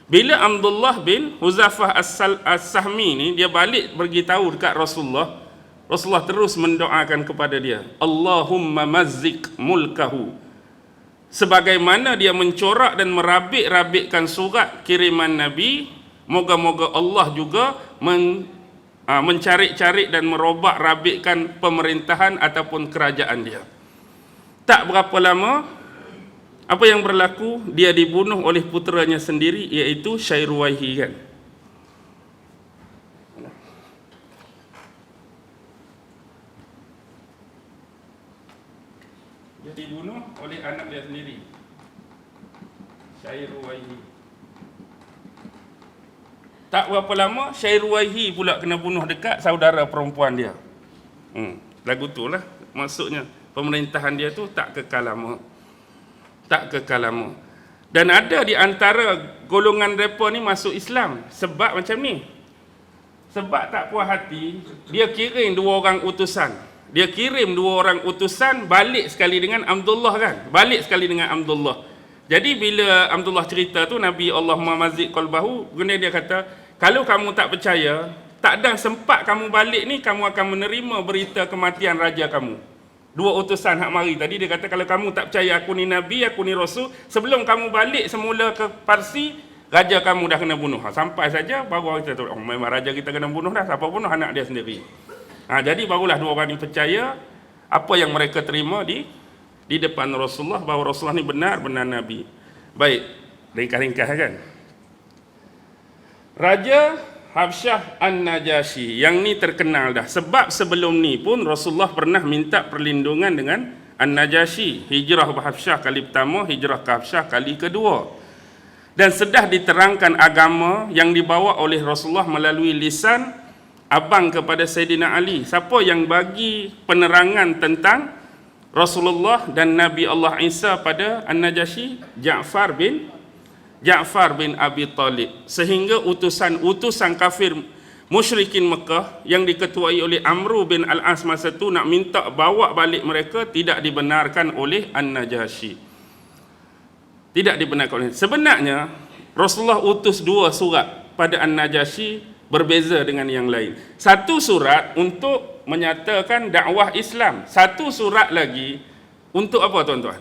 Bila Abdullah bin Huzafah As-Sahmi ni, dia balik beritahu dekat Rasulullah, Rasulullah terus mendoakan kepada dia, Allahumma mazzik mulkahu. Sebagaimana dia mencorak dan merabik-rabikkan surat kiriman Nabi, moga-moga Allah juga mencari-cari dan merobak-rabikkan pemerintahan ataupun kerajaan dia. Tak berapa lama, apa yang berlaku? Dia dibunuh oleh puteranya sendiri, iaitu Syairuwaihi kan. Dia dibunuh oleh anak dia sendiri, Syairuwaihi. Tak berapa lama Syairuwaihi pula kena bunuh dekat saudara perempuan dia. Lagu tu lah maksudnya, pemerintahan dia tu tak kekal lama. Tak kekal lama. Dan ada di antara golongan mereka ni masuk Islam sebab macam ni. Sebab tak puas hati, dia kirim 2 orang utusan. Dia kirim 2 orang utusan balik sekali dengan Abdullah kan. Balik sekali dengan Abdullah. Jadi bila Abdullah cerita tu, Nabi Allahumma mazzik qalbahu, kemudian dia kata, kalau kamu tak percaya, tak ada sempat kamu balik ni, kamu akan menerima berita kematian raja kamu. 2 utusan hak mari tadi, dia kata kalau kamu tak percaya aku ni Nabi, aku ni Rasul, sebelum kamu balik semula ke Parsi, raja kamu dah kena bunuh. Sampai saja baru kita tahu, memang raja kita kena bunuh dah. Siapa bunuh? Anak dia sendiri. Jadi barulah 2 orang ni percaya apa yang mereka terima di depan Rasulullah, bahawa Rasulullah ni benar-benar Nabi. Baik, ringkas-ringkas kan. Raja Habsyah An-Najasyi, yang ni terkenal dah. Sebab sebelum ni pun Rasulullah pernah minta perlindungan dengan An-Najasyi. Hijrah ke Habsyah kali pertama, hijrah ke Habsyah kali kedua. Dan sedah diterangkan agama yang dibawa oleh Rasulullah melalui lisan abang kepada Sayyidina Ali. Siapa yang bagi penerangan tentang Rasulullah dan Nabi Allah Isa pada An-Najasyi? Ja'far bin Abi Talib. Sehingga utusan kafir musyrikin Mekah yang diketuai oleh Amru bin Al-As masa itu nak minta bawa balik mereka, tidak dibenarkan oleh An-Najasyi. Tidak dibenarkan oleh. Sebenarnya Rasulullah utus 2 surat pada An-Najasyi berbeza dengan yang lain. Satu surat untuk menyatakan dakwah Islam. Satu surat lagi untuk apa, tuan-tuan?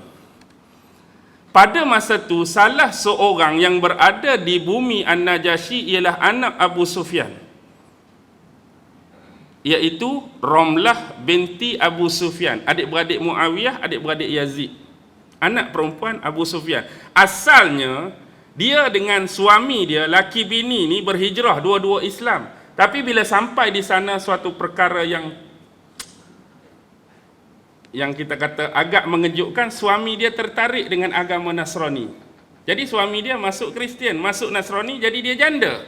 Pada masa itu salah seorang yang berada di bumi An-Najasyi ialah anak Abu Sufyan, iaitu Ramlah binti Abu Sufyan, adik-beradik Muawiyah, adik-beradik Yazid, anak perempuan Abu Sufyan. Asalnya dia dengan suami dia, laki bini ni berhijrah, dua-dua Islam. Tapi bila sampai di sana suatu perkara yang kita kata agak mengejutkan, suami dia tertarik dengan agama Nasrani. Jadi suami dia masuk Kristian, masuk Nasrani, jadi dia janda.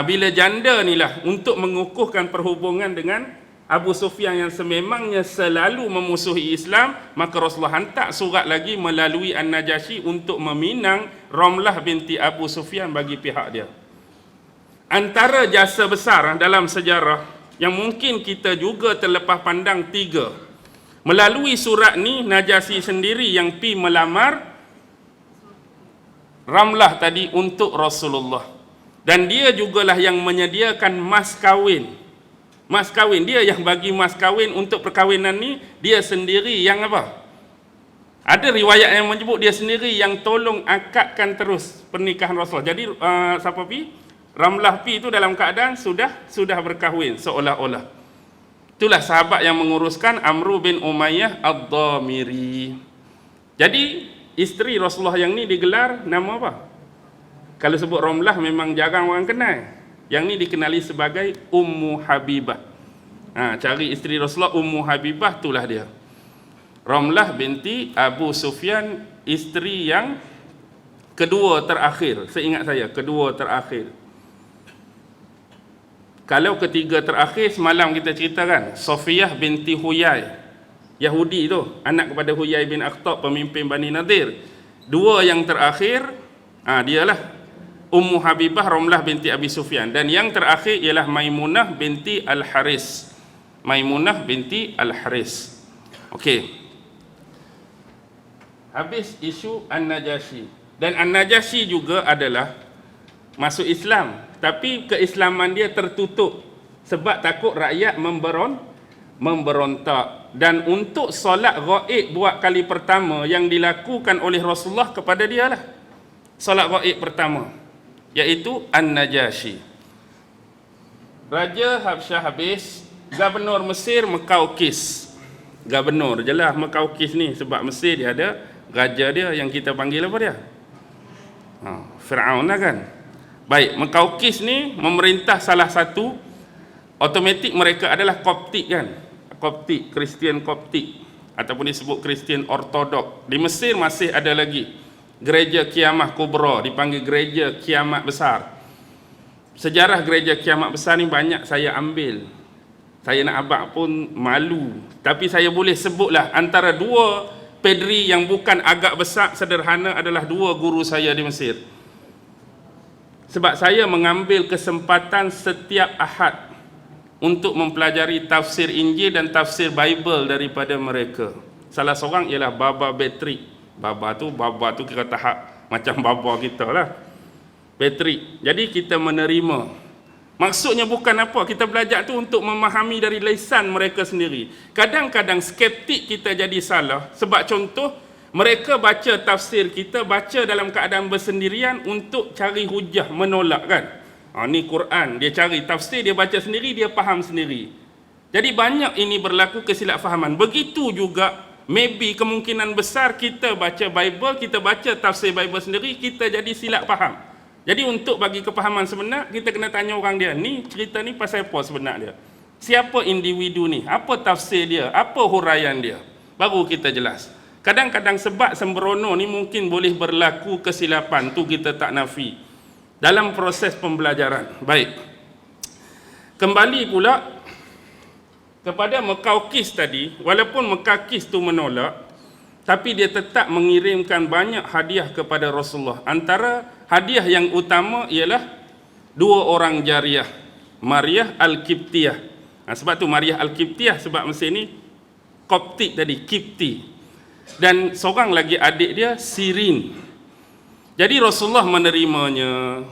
Bila janda inilah untuk mengukuhkan perhubungan dengan Abu Sufyan yang sememangnya selalu memusuhi Islam, maka Rasulullah hantar surat lagi melalui An-Najasyi untuk meminang Ramlah binti Abu Sufyan bagi pihak dia. Antara jasa besar dalam sejarah yang mungkin kita juga terlepas pandang 3. Melalui surat ni, Najasyi sendiri yang pi melamar Ramlah tadi untuk Rasulullah. Dan dia jugalah yang menyediakan mas kahwin. Mas kahwin, dia yang bagi mas kahwin untuk perkahwinan ni, dia sendiri yang apa? Ada riwayat yang menyebut dia sendiri yang tolong akadkan terus pernikahan Rasulullah. Jadi siapa pi? Ramlah pi itu dalam keadaan sudah berkahwin seolah-olah. Itulah sahabat yang menguruskan, Amru bin Umayyah Ad-Dhamiri. Jadi isteri Rasulullah yang ni digelar nama apa? Kalau sebut Ramlah memang jarang orang kenal. Yang ni dikenali sebagai Ummu Habibah. Cari isteri Rasulullah Ummu Habibah, itulah dia. Ramlah binti Abu Sufyan, isteri yang kedua terakhir. Seingat saya, kedua terakhir. Kalau ketiga terakhir semalam kita ceritakan, Safiyah binti Huyai, Yahudi tu, anak kepada Huyai bin Akhtab, pemimpin Bani Nadir. 2 yang terakhir, dialah Ummu Habibah Ramlah binti Abi Sufyan. Dan yang terakhir ialah Maimunah binti Al-Haris. Maimunah binti Al-Haris. Okey. Habis isu An-Najasyi. Dan An-Najasyi juga adalah masuk Islam, tapi keislaman dia tertutup sebab takut rakyat memberontak. Dan untuk solat ghaib buat kali pertama yang dilakukan oleh Rasulullah kepada dia lah, solat ghaib pertama, iaitu An-Najasyi. Raja Habsyah habis, Gubernur Mesir Mekaukis. Gubernur je lah Mekaukis ni, sebab Mesir dia ada raja dia yang kita panggil apa dia? Fir'aun lah kan. Baik, Mekaukis ni memerintah salah satu, otomatik mereka adalah Koptik kan. Koptik, Kristian Koptik, ataupun disebut Kristian Ortodok. Di Mesir masih ada lagi Gereja Kiamah Kubra, dipanggil Gereja Kiamat Besar. Sejarah Gereja Kiamat Besar ni banyak saya ambil. Saya nak abang pun malu, tapi saya boleh sebutlah antara 2 pedri yang bukan agak besar, sederhana, adalah 2 guru saya di Mesir. Sebab saya mengambil kesempatan setiap Ahad untuk mempelajari tafsir Injil dan tafsir Bible daripada mereka. Salah seorang ialah Baba Betrik. Baba tu kira tahap macam baba kita lah, Betrik. Jadi kita menerima. Maksudnya bukan apa, kita belajar tu untuk memahami dari lisan mereka sendiri. Kadang-kadang skeptik kita jadi salah. Sebab contoh, mereka baca tafsir kita, baca dalam keadaan bersendirian untuk cari hujah, menolak kan. Ni Quran, dia cari tafsir, dia baca sendiri, dia faham sendiri. Jadi banyak ini berlaku kesilapfahaman. Begitu juga, maybe kemungkinan besar kita baca Bible, kita baca tafsir Bible sendiri, kita jadi silap faham. Jadi untuk bagi kepahaman sebenar, kita kena tanya orang dia, ni cerita ni pasal apa sebenar dia? Siapa individu ni? Apa tafsir dia? Apa huraian dia? Baru kita jelas. Kadang-kadang sebab sembrono ni mungkin boleh berlaku kesilapan, tu kita tak nafi dalam proses pembelajaran. Baik, kembali pula kepada Mekaukis tadi, walaupun Mekaukis tu menolak, tapi dia tetap mengirimkan banyak hadiah kepada Rasulullah. Antara hadiah yang utama ialah 2 orang jariah, Maryah Al-Kiptiyah. Sebab tu Maryah Al-Kiptiyah, sebab mesin ni Koptik tadi, Kipti. Dan seorang lagi adik dia, Sirin. Jadi Rasulullah menerimanya.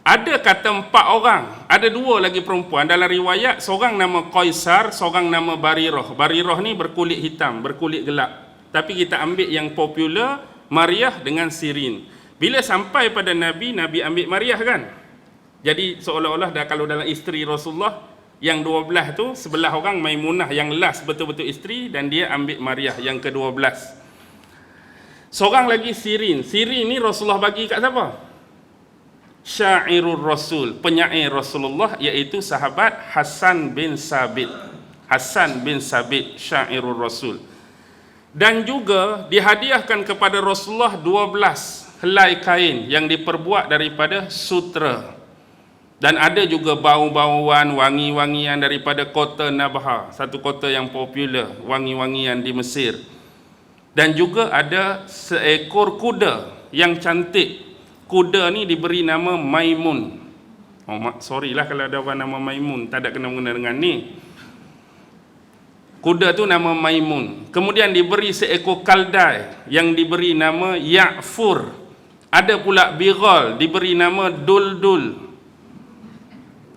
Ada kata 4 orang, ada 2 lagi perempuan. Dalam riwayat, seorang nama Qaisar, seorang nama Barirah. Barirah ni berkulit hitam, berkulit gelap. Tapi kita ambil yang popular, Maryah dengan Sirin. Bila sampai pada Nabi, Nabi ambil Maryah kan? Jadi seolah-olah kalau dalam isteri Rasulullah, yang 12 tu, sebelah orang Maimunah, yang last betul-betul isteri, dan dia ambil Maryah yang ke-12. Seorang lagi Sirin. Sirin ni Rasulullah bagi kat siapa? Syairul Rasul, penyair Rasulullah, iaitu sahabat Hasan bin Sabit. Hasan bin Sabit, Syairul Rasul. Dan juga dihadiahkan kepada Rasulullah 12 helai kain yang diperbuat daripada sutra. Dan ada juga bau-bauan, wangi-wangian daripada kota Nabha, satu kota yang popular, wangi-wangian di Mesir. Dan juga ada seekor kuda yang cantik. Kuda ni diberi nama Maimun. Sorry lah kalau ada orang nama Maimun, tak ada kena-mengena dengan ni. Kuda tu nama Maimun. Kemudian diberi seekor kaldai yang diberi nama Ya'fur. Ada pula Bighal, diberi nama Duldul.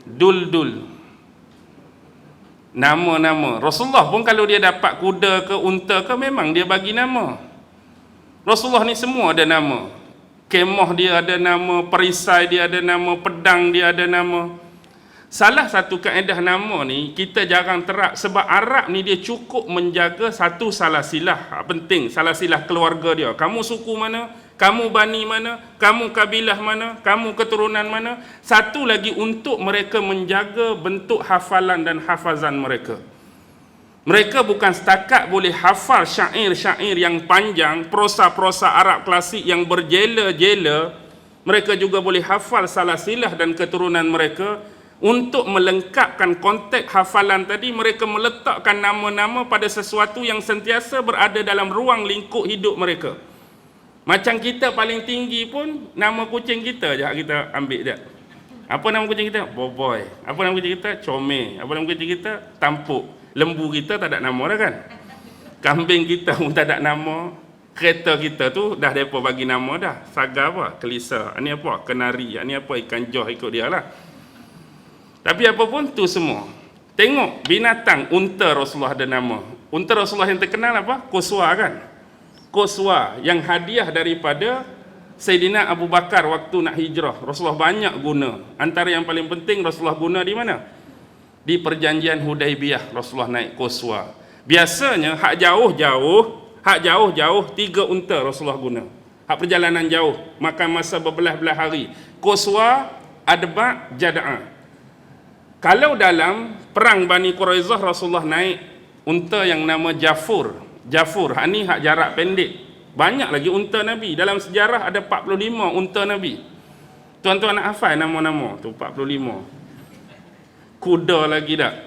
Duldul. Nama-nama. Rasulullah pun kalau dia dapat kuda ke unta ke, memang dia bagi nama. Rasulullah ni semua ada nama. Kemah dia ada nama, perisai dia ada nama, pedang dia ada nama. Salah satu kaedah nama ni kita jarang terap, sebab Arab ni dia cukup menjaga satu salasilah penting, salasilah keluarga dia. Kamu suku mana, kamu bani mana, kamu kabilah mana, kamu keturunan mana. Satu lagi untuk mereka menjaga bentuk hafalan dan hafazan mereka. Mereka bukan setakat boleh hafal syair-syair yang panjang, prosa-prosa Arab klasik yang berjela-jela, mereka juga boleh hafal salasilah dan keturunan mereka. Untuk melengkapkan konteks hafalan tadi, mereka meletakkan nama-nama pada sesuatu yang sentiasa berada dalam ruang lingkup hidup mereka. Macam kita paling tinggi pun, nama kucing kita je kita ambil je. Apa nama kucing kita? Boboy. Apa nama kucing kita? Comel. Apa nama kucing kita? Tampuk. Lembu kita tak ada nama dah kan? Kambing kita pun tak ada nama. Kereta kita tu dah mereka bagi nama dah. Saga apa? Kelisa. Ini apa? Kenari. Ini apa? Ikan joh, ikut dia lah. Tapi apa pun tu semua. Tengok binatang, unta Rasulullah ada nama. Unta Rasulullah yang terkenal apa? Quswa kan? Quswa yang hadiah daripada Sayyidina Abu Bakar waktu nak hijrah. Rasulullah banyak guna. Antara yang paling penting Rasulullah guna di mana? Di perjanjian Hudaibiyah Rasulullah naik Quswa. Biasanya hak jauh-jauh 3 unta Rasulullah guna. Hak perjalanan jauh, makan masa berbelah-belah hari. Quswa, Adba, Jada'a. Kalau dalam perang Bani Quraizah, Rasulullah naik unta yang nama Jafur. Jafur, hak ni hak jarak pendek. Banyak lagi unta Nabi. Dalam sejarah ada 45 unta Nabi. Tuan-tuan nak hafal nama-nama tu 45. Kuda lagi tak?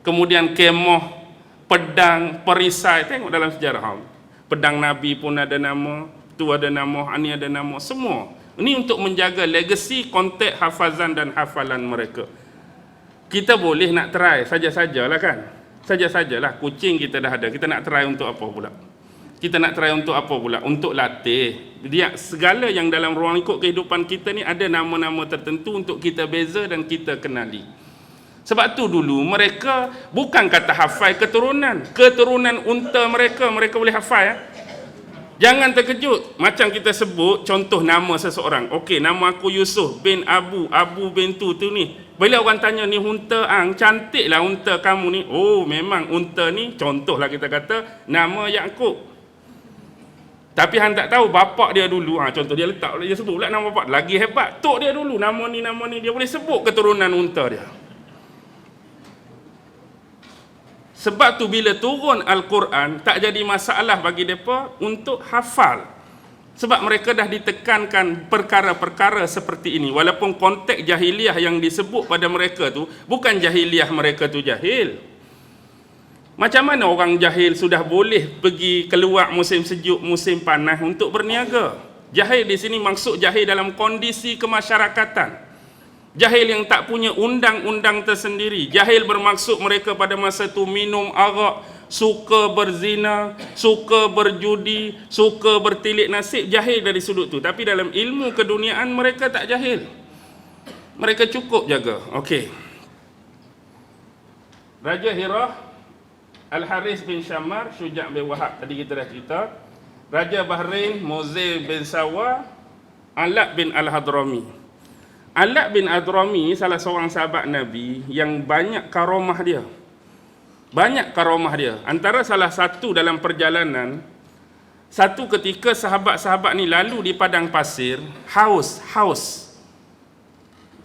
Kemudian kemah, pedang, perisai. Tengok dalam sejarah. Pedang Nabi pun ada nama, tu ada nama, ini ada nama, semua. Ini untuk menjaga legasi, konteks hafazan dan hafalan mereka. Kita boleh nak try saja-sajalah kan? Saja-sajalah. Kucing kita dah ada. Kita nak try untuk apa pula? Kita nak try untuk apa pula? Untuk latih. Dia segala yang dalam ruang lingkup kehidupan kita ni ada nama-nama tertentu untuk kita beza dan kita kenali. Sebab tu dulu mereka bukan kata hafal keturunan. Keturunan unta mereka boleh hafal ya. Jangan terkejut. Macam kita sebut contoh nama seseorang. Okey, nama aku Yusuf bin Abu bin tu ni. Bila orang tanya ni unta ang, cantiklah unta kamu ni. Oh, memang unta ni, contohlah kita kata nama Yaqub. Tapi hang tak tahu bapak dia dulu. Contoh dia letak, dia sebut pula nama bapak. Lagi hebat. Tok dia dulu nama ni dia boleh sebut keturunan unta dia. Sebab tu bila turun Al-Quran, tak jadi masalah bagi mereka untuk hafal. Sebab mereka dah ditekankan perkara-perkara seperti ini. Walaupun konteks jahiliah yang disebut pada mereka tu, bukan jahiliah mereka tu jahil. Macam mana orang jahil sudah boleh pergi keluar musim sejuk, musim panas untuk berniaga? Jahil di sini maksud jahil dalam kondisi kemasyarakatan. Jahil yang tak punya undang-undang tersendiri. Jahil bermaksud mereka pada masa itu minum arak, suka berzina, suka berjudi, suka bertilik nasib. Jahil dari sudut tu. Tapi dalam ilmu keduniaan mereka tak jahil. Mereka cukup jaga. Okey. Raja Hirah, Al-Haris bin Shammar, Syuja' bin Wahab, tadi kita dah cerita. Raja Bahrain, Muzair bin Sawa, Alaq bin Al-Hadrami. Alaq bin Al-Hadrami salah seorang sahabat Nabi yang banyak karamah dia. Banyak karamah dia. Antara salah satu dalam perjalanan, satu ketika sahabat-sahabat ni lalu di padang pasir, haus.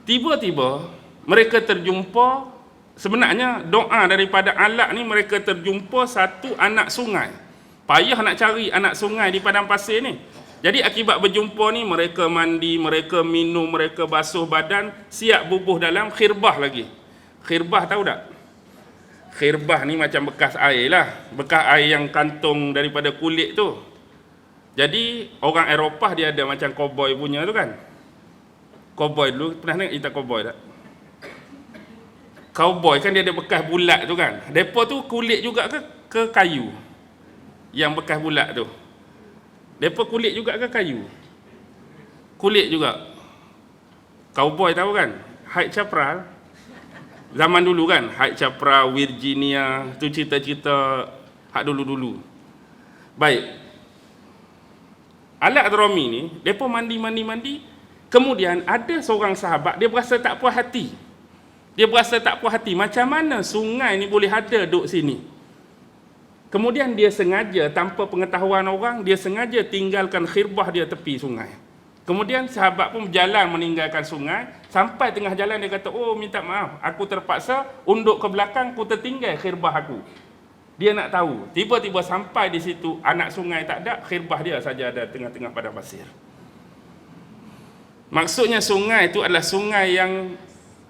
Tiba-tiba mereka terjumpa, sebenarnya doa daripada Alaq ni, mereka terjumpa satu anak sungai. Payah nak cari anak sungai di padang pasir ni. Jadi akibat berjumpa ni, mereka mandi, mereka minum, mereka basuh badan, siap bubuh dalam khirbah lagi. Khirbah tahu tak? Khirbah ni macam bekas air lah. Bekas air yang kantung daripada kulit tu. Jadi orang Eropah dia ada macam cowboy punya tu kan. Cowboy dulu, pernah tengok cerita cowboy tak? Cowboy kan dia ada bekas bulat tu kan. Depa tu kulit juga ke kayu? Yang bekas bulat tu. Depa kulit juga ke kayu? Kulit juga. Cowboy tahu kan? Hyde Chaparral. Zaman dulu kan, Hyde Chaparral, Virginia, tu cerita-cerita hak dulu-dulu. Baik. Alaq Hadrami ni, depa mandi. Kemudian ada seorang sahabat, dia berasa tak puas hati. Macam mana sungai ni boleh ada duduk sini? Kemudian dia sengaja, tanpa pengetahuan orang, dia sengaja tinggalkan khirbah dia tepi sungai. Kemudian sahabat pun berjalan meninggalkan sungai. Sampai tengah jalan dia kata, oh minta maaf, aku terpaksa unduk ke belakang, aku tertinggal khirbah aku. Dia nak tahu. Tiba-tiba sampai di situ, anak sungai tak ada, khirbah dia saja ada tengah-tengah padang pasir. Maksudnya sungai itu adalah sungai yang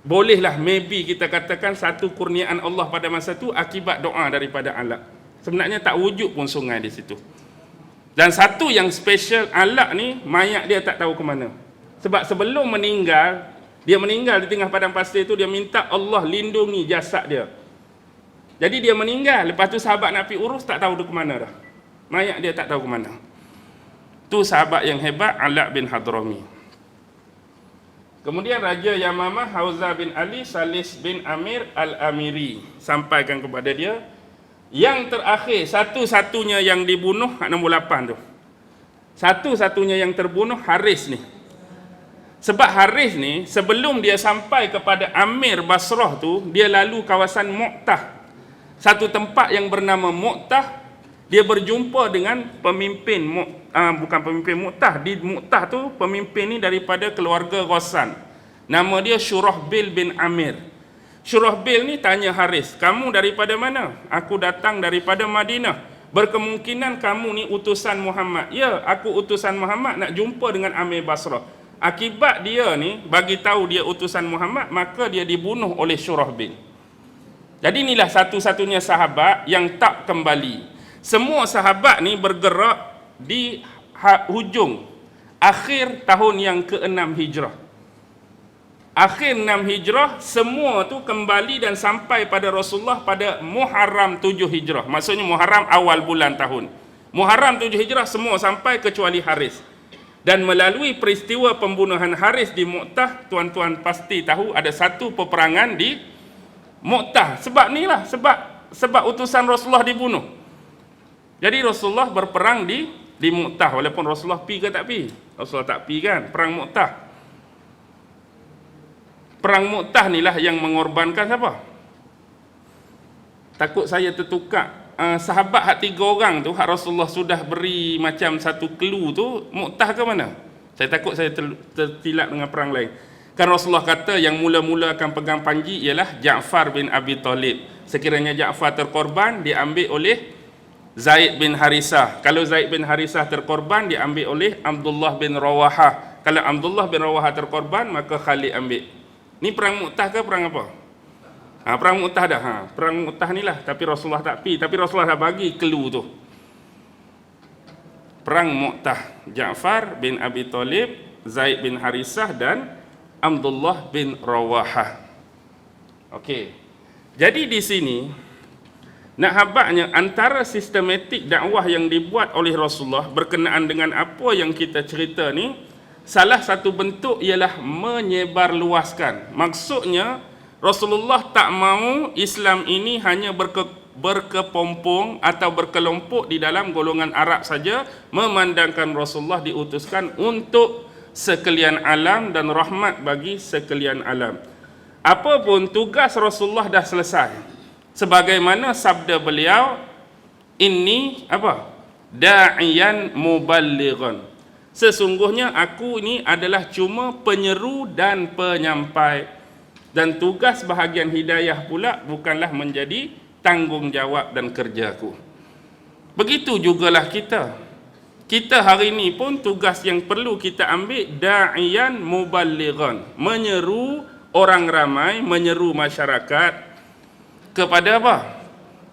bolehlah maybe kita katakan satu kurniaan Allah pada masa itu akibat doa daripada Alaq. Sebenarnya tak wujud pun sungai di situ. Dan satu yang special, Alaq ni mayat dia tak tahu ke mana. Sebab sebelum meninggal, dia meninggal di tengah padang pasir tu, dia minta Allah lindungi jasad dia. Jadi dia meninggal, lepas tu sahabat nak pergi urus, tak tahu dia ke mana dah. Mayat dia tak tahu ke mana. Tu sahabat yang hebat, Alaq bin Hadrami. Kemudian Raja Yamamah, Hauza bin Ali, Salis bin Amir Al-Amiri, sampaikan kepada dia. Yang terakhir, satu-satunya yang dibunuh, nombor 8 tu. Satu-satunya yang terbunuh, Haris ni. Sebab Haris ni, sebelum dia sampai kepada Amir Basrah tu, dia lalu kawasan Mu'tah. Satu tempat yang bernama Mu'tah, dia berjumpa dengan pemimpin, bukan pemimpin Mu'tah. Di Mu'tah tu, pemimpin ni daripada keluarga Ghassan. Nama dia Syurahbil bin Amir. Syurahbil ni tanya Haris, kamu daripada mana? Aku datang daripada Madinah. Berkemungkinan kamu ni utusan Muhammad. Ya, aku utusan Muhammad nak jumpa dengan Amir Basrah. Akibat dia ni bagi tahu dia utusan Muhammad, maka dia dibunuh oleh Syurahbil. Jadi inilah satu-satunya sahabat yang tak kembali. Semua sahabat ni bergerak di hujung akhir tahun yang ke-6 Hijrah. Akhir 6 Hijrah, semua tu kembali dan sampai pada Rasulullah pada Muharram 7 Hijrah. Maksudnya Muharram awal bulan tahun. Muharram 7 Hijrah semua sampai kecuali Haris. Dan melalui peristiwa pembunuhan Haris di Mu'tah, tuan-tuan pasti tahu ada satu peperangan di Mu'tah. Sebab ni lah, sebab utusan Rasulullah dibunuh. Jadi Rasulullah berperang di Mu'tah. Walaupun Rasulullah pi ke tak pi? Rasulullah tak pi kan, perang Mu'tah. Perang Mu'tah ni lah yang mengorbankan siapa? Takut saya tertukar. Sahabat hak 3 orang tu, hak Rasulullah sudah beri macam satu clue tu, Mu'tah ke mana? Saya takut saya tertilap dengan perang lain. Kan Rasulullah kata yang mula-mula akan pegang panji ialah Ja'far bin Abi Talib. Sekiranya Ja'far terkorban, diambil oleh Zaid bin Harisah. Kalau Zaid bin Harisah terkorban, diambil oleh Abdullah bin Rawahah. Kalau Abdullah bin Rawahah terkorban, maka Khalid ambil. Ni perang Mu'tah ke perang apa? Perang Mu'tah dah. Perang Mu'tah ni lah, tapi Rasulullah tak pi, tapi Rasulullah dah bagi clue tu. Perang Mu'tah, Ja'far bin Abi Thalib, Zaid bin Harisah dan Abdullah bin Rawahah. Okey. Jadi di sini nak habaknya antara sistematik dakwah yang dibuat oleh Rasulullah berkenaan dengan apa yang kita cerita ni, salah satu bentuk ialah menyebarluaskan. Maksudnya Rasulullah tak mahu Islam ini hanya berkepompong atau berkelompok di dalam golongan Arab saja, memandangkan Rasulullah diutuskan untuk sekalian alam dan rahmat bagi sekalian alam. Apapun tugas Rasulullah dah selesai. Sebagaimana sabda beliau, ini apa? Da'iyan muballighan. Sesungguhnya aku ini adalah cuma penyeru dan penyampai. Dan tugas bahagian hidayah pula bukanlah menjadi tanggungjawab dan kerjaku. Begitu jugalah kita. Kita hari ini pun tugas yang perlu kita ambil da'iyan muballighan, menyeru orang ramai, menyeru masyarakat kepada apa?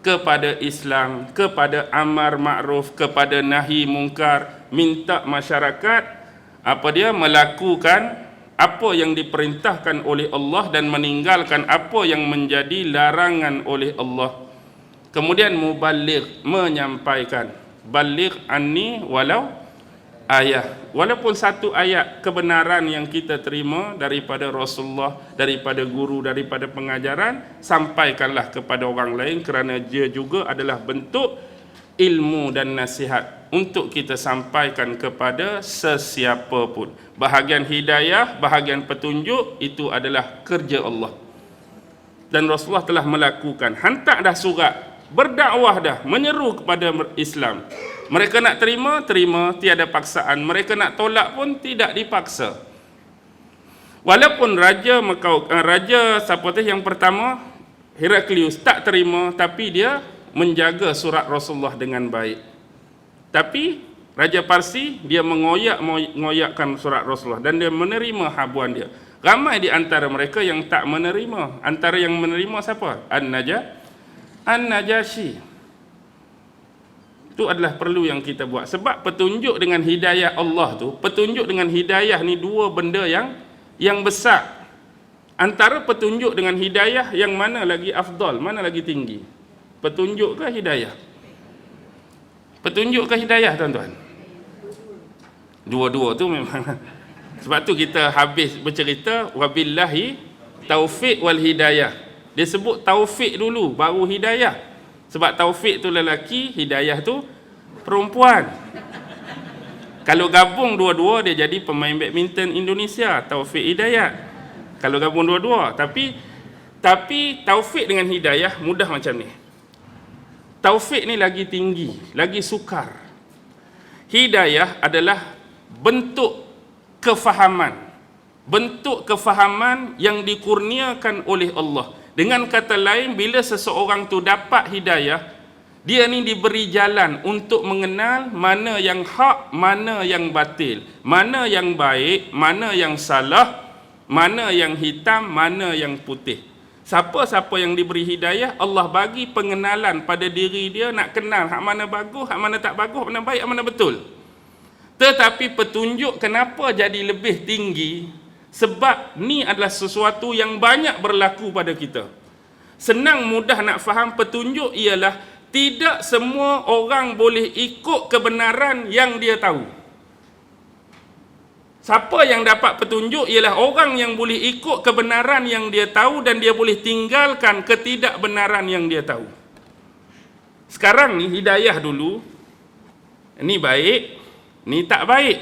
Kepada Islam, kepada amar ma'ruf, kepada nahi mungkar, minta masyarakat apa dia melakukan apa yang diperintahkan oleh Allah dan meninggalkan apa yang menjadi larangan oleh Allah. Kemudian muballigh, menyampaikan, baligh anni walau ayat, walaupun satu ayat kebenaran yang kita terima daripada Rasulullah, daripada guru, daripada pengajaran, sampaikanlah kepada orang lain, kerana dia juga adalah bentuk ilmu dan nasihat untuk kita sampaikan kepada sesiapa pun. Bahagian hidayah, bahagian petunjuk itu adalah kerja Allah. Dan Rasulullah telah melakukan, hantar dah surat, berdakwah dah, menyeru kepada Islam. Mereka nak terima, terima, tiada paksaan. Mereka nak tolak pun tidak dipaksa. Walaupun Raja siapa tu yang pertama, Heraklius, tak terima, tapi dia menjaga surat Rasulullah dengan baik. Tapi Raja Parsi, dia mengoyakkan surat Rasulullah dan dia menerima habuan dia. Ramai di antara mereka yang tak menerima. Antara yang menerima siapa? An-Najasyi. Itu adalah perlu yang kita buat. Sebab petunjuk dengan hidayah Allah tu, petunjuk dengan hidayah ni dua benda yang besar. Antara petunjuk dengan hidayah, yang mana lagi afdal, mana lagi tinggi? Petunjuk ke hidayah? Petunjuk ke hidayah, tuan-tuan? Dua-dua tu memang. Sebab tu kita habis bercerita wabillahi taufik wal hidayah. Dia sebut taufik dulu baru hidayah. Sebab taufik tu lelaki, hidayah tu perempuan. Kalau gabung dua-dua, dia jadi pemain badminton Indonesia, Taufik Hidayat. Kalau gabung dua-dua, tapi taufik dengan hidayah mudah macam ni. Taufik ni lagi tinggi, lagi sukar. Hidayah adalah bentuk kefahaman. Bentuk kefahaman yang dikurniakan oleh Allah. Dengan kata lain, bila seseorang tu dapat hidayah, dia ni diberi jalan untuk mengenal mana yang hak, mana yang batil, mana yang baik, mana yang salah, mana yang hitam, mana yang putih. Siapa-siapa yang diberi hidayah, Allah bagi pengenalan pada diri dia, nak kenal hak mana bagus, hak mana tak bagus, hak mana baik, hak mana betul. Tetapi petunjuk kenapa jadi lebih tinggi? Sebab ni adalah sesuatu yang banyak berlaku pada kita. Senang mudah nak faham petunjuk ialah tidak semua orang boleh ikut kebenaran yang dia tahu. Siapa yang dapat petunjuk ialah orang yang boleh ikut kebenaran yang dia tahu dan dia boleh tinggalkan ketidakbenaran yang dia tahu. Sekarang ni hidayah dulu, ni baik, ni tak baik.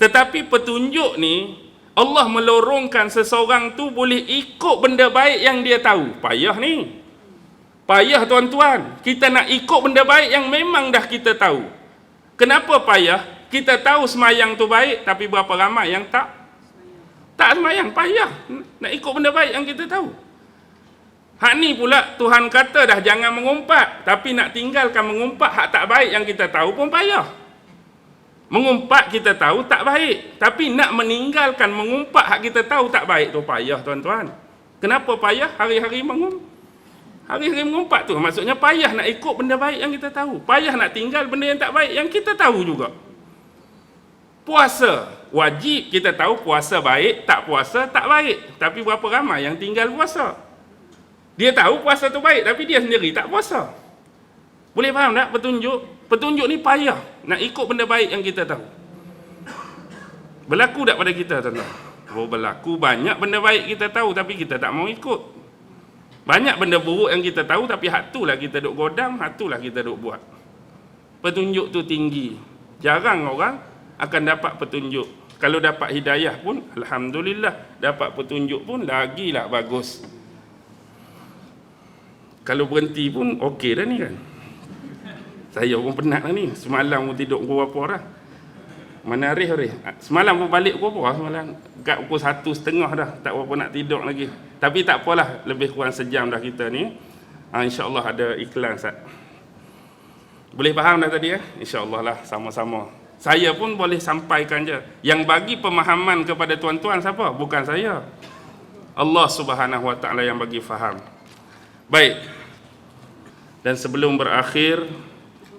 Tetapi petunjuk ni, Allah melorongkan seseorang tu boleh ikut benda baik yang dia tahu. Payah ni. Payah tuan-tuan. Kita nak ikut benda baik yang memang dah kita tahu. Kenapa payah? Kita tahu semayang tu baik, tapi berapa ramai yang tak semayang. Payah nak ikut benda baik yang kita tahu. Hak ni pula Tuhan kata dah jangan mengumpat, tapi nak tinggalkan mengumpat hak tak baik yang kita tahu pun payah. Mengumpat kita tahu tak baik, tapi nak meninggalkan mengumpat hak kita tahu tak baik tu payah tuan-tuan. Kenapa payah? Hari-hari Hari-hari mengumpat tu maksudnya payah nak ikut benda baik yang kita tahu, payah nak tinggal benda yang tak baik yang kita tahu juga. Puasa wajib, kita tahu puasa baik, tak puasa tak baik. Tapi berapa ramai yang tinggal puasa? Dia tahu puasa tu baik tapi dia sendiri tak puasa. Boleh faham tak petunjuk? Petunjuk ni payah nak ikut benda baik yang kita tahu. Berlaku tak pada kita tuan-tuan? Oh, berlaku banyak benda baik kita tahu tapi kita tak mau ikut. Banyak benda buruk yang kita tahu tapi hak tu lah kita duk godam, hak tu lah kita duk buat. Petunjuk tu tinggi. Jarang orang akan dapat petunjuk. Kalau dapat hidayah pun alhamdulillah, dapat petunjuk pun lagilah bagus. Kalau berhenti pun okey dah ni kan. Saya pun penat dah ni. Semalam pun tidur pukul berapa dah? Mana Arif? Semalam pun balik pukul berapa? Semalam kat pukul 1:30 dah. Tak berapa nak tidur lagi. Tapi tak apalah, lebih kurang sejam dah kita ni. InsyaAllah ada iklan Ustaz. Boleh faham dah tadi ya? InsyaAllah lah, sama-sama. Saya pun boleh sampaikan je. Yang bagi pemahaman kepada tuan-tuan siapa? Bukan saya. Allah Subhanahu Wa Ta'ala yang bagi faham. Baik. Dan sebelum berakhir,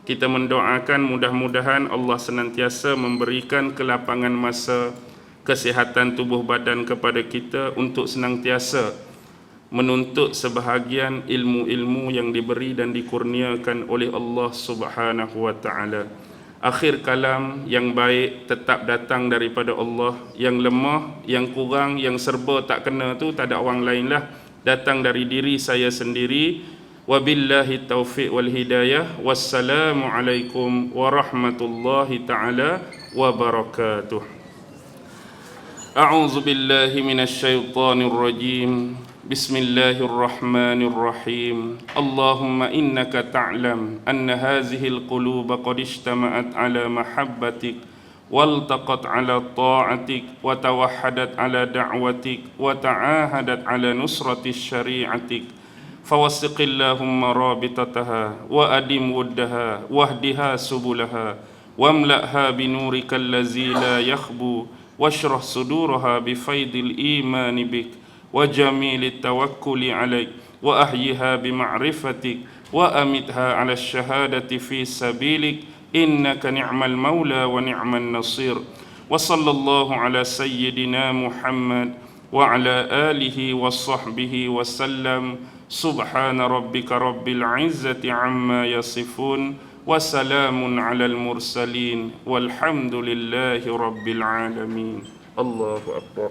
kita mendoakan mudah-mudahan Allah senantiasa memberikan kelapangan masa, kesihatan tubuh badan kepada kita untuk senantiasa menuntut sebahagian ilmu-ilmu yang diberi dan dikurniakan oleh Allah Subhanahu Wa Ta'ala. Akhir kalam yang baik tetap datang daripada Allah. Yang lemah, yang kurang, yang serba tak kena tu tak ada orang lain lah, datang dari diri saya sendiri. Wabillahi taufiq wal hidayah. Wassalamualaikum warahmatullahi ta'ala wabarakatuh. A'udzu billahi minasyaitonir rajim. Bismillahirrahmanirrahim. Allahumma innaka ta'lam anna hazihil quluba qad ijtama'at ala mahabbatik waltaqat ala ta'atik wa tawahhadat ala da'watik wa ta'ahadat ala nusrati syari'atik. فوثق اللهم رابطتها وأدم ودها واهدها سبلها واملأها بنورك الذي لا يخبو واشرح صدورها بفيض الإيمان بك وجميل التوكل عليك وأحيها بمعرفتك وأمتها على الشهادة في سبيلك إنك نعم المولى ونعم النصير وصلى الله على سيدنا محمد وعلى آله وصحبه وسلم. سبحان ربك رب العزة عما يصفون وسلام على المرسلين والحمد لله رب العالمين. الله أكبر.